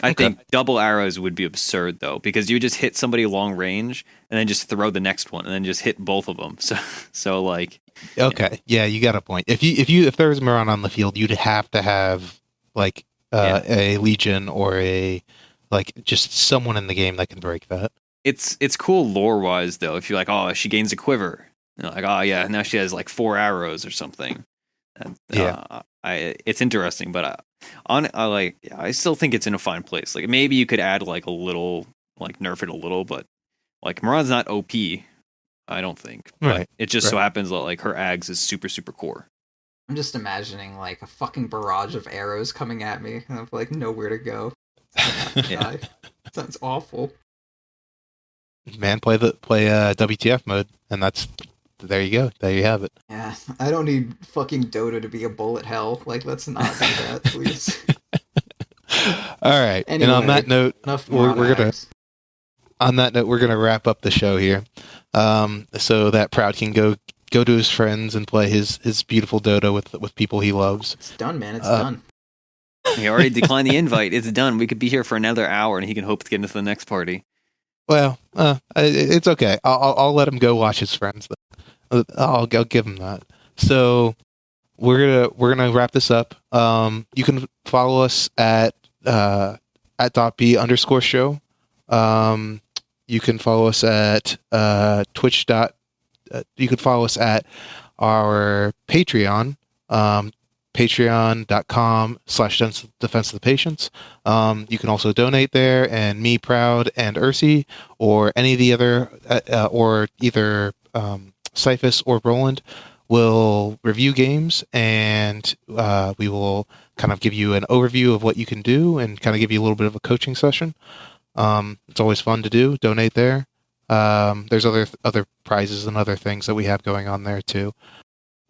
I think double arrows would be absurd though, because you just hit somebody long range and then just throw the next one and then just hit both of them. So like, okay, yeah, you got a point. If there was Mirana on the field, you'd have to have like a Legion or a like just someone in the game that can break that. It's cool lore wise though. If you're like, oh, she gains a quiver, like, oh yeah, now she has like 4 arrows or something. It's interesting, but I still think it's in a fine place. Like maybe you could add like a little, like nerf it a little, but like Mirana's not OP, I don't think. But it just so happens that like her Ags is super super core. I'm just imagining like a fucking barrage of arrows coming at me, and I've like nowhere to go. Yeah. Sounds awful. Man, play WTF mode, and there you go. There you have it. Yeah, I don't need fucking Dota to be a bullet hell. Like, let's not do that, please. All right. Anyway, and on that note, we're gonna wrap up the show here, so that Proud can go to his friends and play his beautiful Dota with people he loves. It's done, man. It's done. He already declined the invite. It's done. We could be here for another hour, and he can hope to get into the next party. Well, it's okay. I'll let him go watch his friends. I'll give him that. So we're gonna wrap this up. You can follow us at @.b_show. You can follow us at Twitch. You can follow us at our Patreon. Patreon.com/Defense of the Patients. You can also donate there, and me, Proud, and Ursi, or any of the other, or either Cyphus or Roland we'll review games, and we will kind of give you an overview of what you can do and kind of give you a little bit of a coaching session. It's always fun to do. Donate there. There's other prizes and other things that we have going on there too.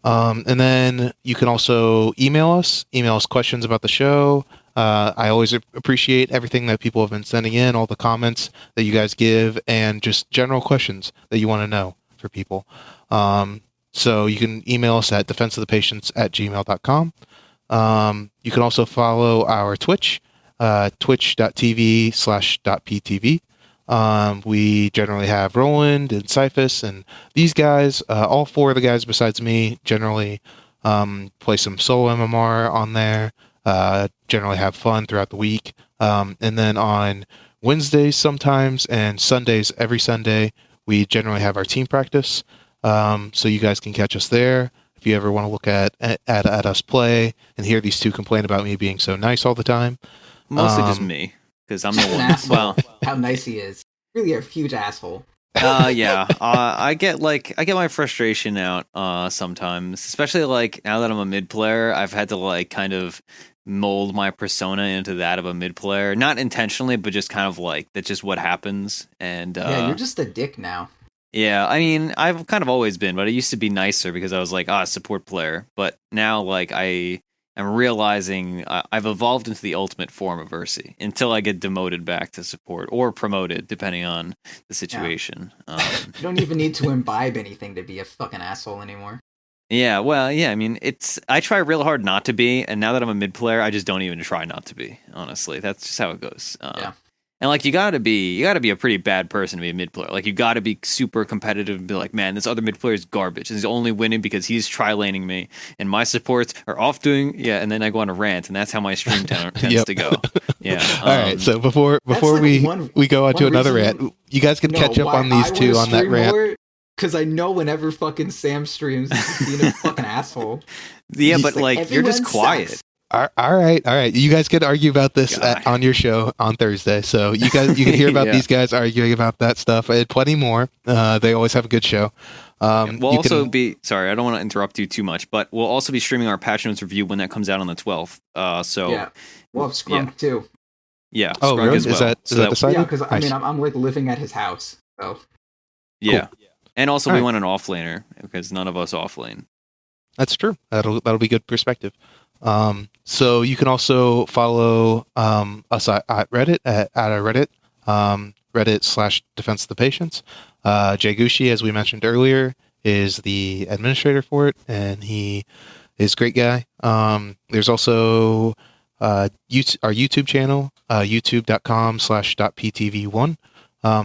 And then you can also email us questions about the show. I always appreciate everything that people have been sending in, all the comments that you guys give, and just general questions that you want to know for people. So you can email us at defenseofthepatients@gmail.com. You can also follow our Twitch, twitch.tv/.ptv. We generally have Roland and Cyphus and these guys, all four of the guys besides me, generally play some solo MMR on there, generally have fun throughout the week. And then on Wednesdays sometimes and Sundays, every Sunday, we generally have our team practice. So you guys can catch us there if you ever want to look at us play and hear these two complain about me being so nice all the time. Mostly just me, because I'm the one. Well, how nice he is. Really a huge asshole. Yeah. I get my frustration out sometimes, especially like now that I'm a mid player. I've had to like kind of mold my persona into that of a mid player, not intentionally, but just kind of like that's just what happens. And yeah, you're just a dick now. Yeah, I mean, I've kind of always been, but I used to be nicer because I was like, support player. But now, like, I am realizing I've evolved into the ultimate form of Ursi until I get demoted back to support or promoted, depending on the situation. Yeah. You don't even need to imbibe anything to be a fucking asshole anymore. Yeah, well, yeah, I mean, I try real hard not to be, and now that I'm a mid player, I just don't even try not to be, honestly. That's just how it goes. Yeah. And like you gotta be a pretty bad person to be a mid player. Like you gotta be super competitive and be like, man, this other mid player is garbage. And he's only winning because he's tri-laning me, and my supports are off doing and then I go on a rant, and that's how my stream tends to go. Yeah. All right. So before like we go on to another rant, you guys can catch up on these two on that rant. Because I know whenever fucking Sam streams, he's being a fucking asshole. Yeah, but like you're just quiet. Sucks. All right. You guys get to argue about this on your can on Thursday. So you can hear about these guys arguing about that stuff and plenty more. They always have a good show. We'll also be sorry, I don't want to interrupt you too much, but we'll also be streaming our Patch Notes review when that comes out on the 12th. We'll have Scrunk too. Yeah. Oh, Scrunk really? as well. Is that decided? Yeah, because I mean, I'm like living at his house. So yeah, cool. And also we want an offlaner because none of us offlane. That's true. That'll be good perspective. So you can also follow us at Reddit at our Reddit, Reddit/Defense of the Patients. Jay Gushi, as we mentioned earlier, is the administrator for it, and he is a great guy. There's also our YouTube channel, youtube.com/.ptv1.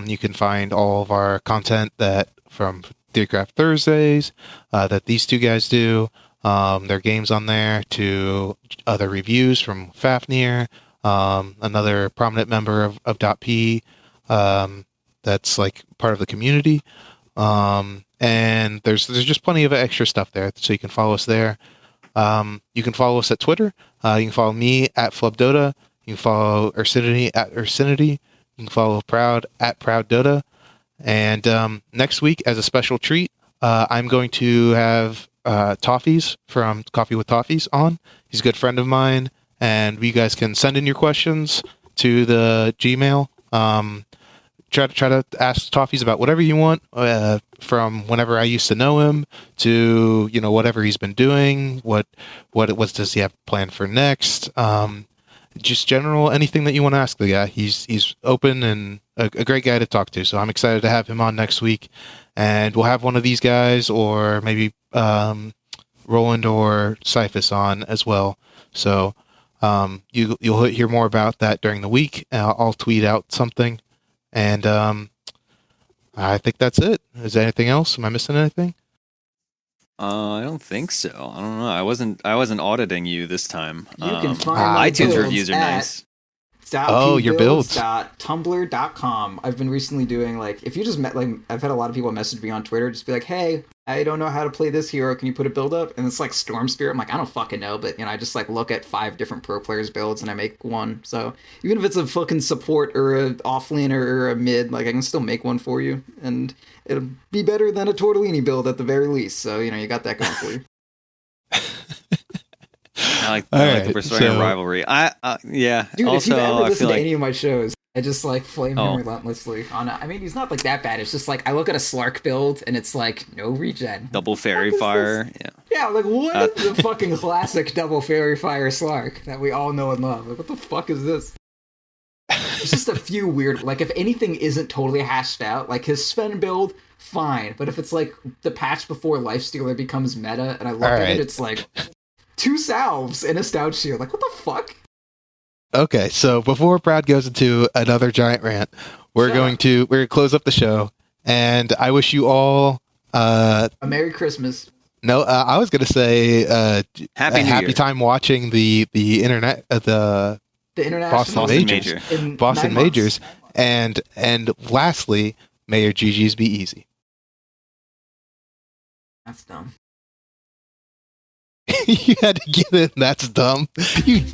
You can find all of our content that from Theorycraft Thursdays that these two guys do. Their games on there to other reviews from Fafnir, another prominent member of .p that's like part of the community. And there's just plenty of extra stuff there, so you can follow us there. You can follow us at Twitter. You can follow me at FlubDota. You can follow Ursinity at Ursinity. You can follow Proud at ProudDota. And next week, as a special treat, I'm going to have Toffees from Coffee with Toffees on. He's a good friend of mine, and you guys can send in your questions to the Gmail. Try to ask Toffees about whatever you want, from whenever I used to know him to whatever he's been doing. What does he have planned for next? Just general anything that you want to ask the guy. He's open and a great guy to talk to. So I'm excited to have him on next week, and we'll have one of these guys or maybe Roland or Cyphus on as well. So you'll hear more about that during the week. I'll tweet out something, and I think that's it. Is there anything else? Am I missing anything? I don't think so. I don't know. I wasn't auditing you this time. You can find iTunes reviews are nice. your builds. .tumblr.com. I've been recently doing like, if you just met, like, I've had a lot of people message me on Twitter, just be like, hey, I don't know how to play this hero. Can you put a build up? And it's like Storm Spirit. I'm like, I don't fucking know, but I just like look at 5 different pro players' builds and I make one. So even if it's a fucking support or a offlaner or a mid, like I can still make one for you, and it'll be better than a Tortellini build at the very least. So you got that going for you. I like the restoring rivalry. Yeah. Dude, also, if you've ever listened to like any of my shows, I just like flame him relentlessly. I mean, he's not like that bad. It's just like I look at a Slark build and it's like no regen. Double Fairy Fire. Yeah. Yeah, like what is the fucking classic Double Fairy Fire Slark that we all know and love? Like what the fuck is this? It's just a few weird. Like if anything isn't totally hashed out, like his Sven build, fine. But if it's like the patch before Lifestealer becomes meta, and I look at it, it's like 2 salves and a Stout Shield. Like what the fuck? Okay, so before Brad goes into another giant rant, we're going to close up the show, and I wish you all a Merry Christmas. No, I was going to say happy time watching the internet the international Boston Majors, and lastly, may your GGs be easy. That's dumb. You had to get in. That's dumb. You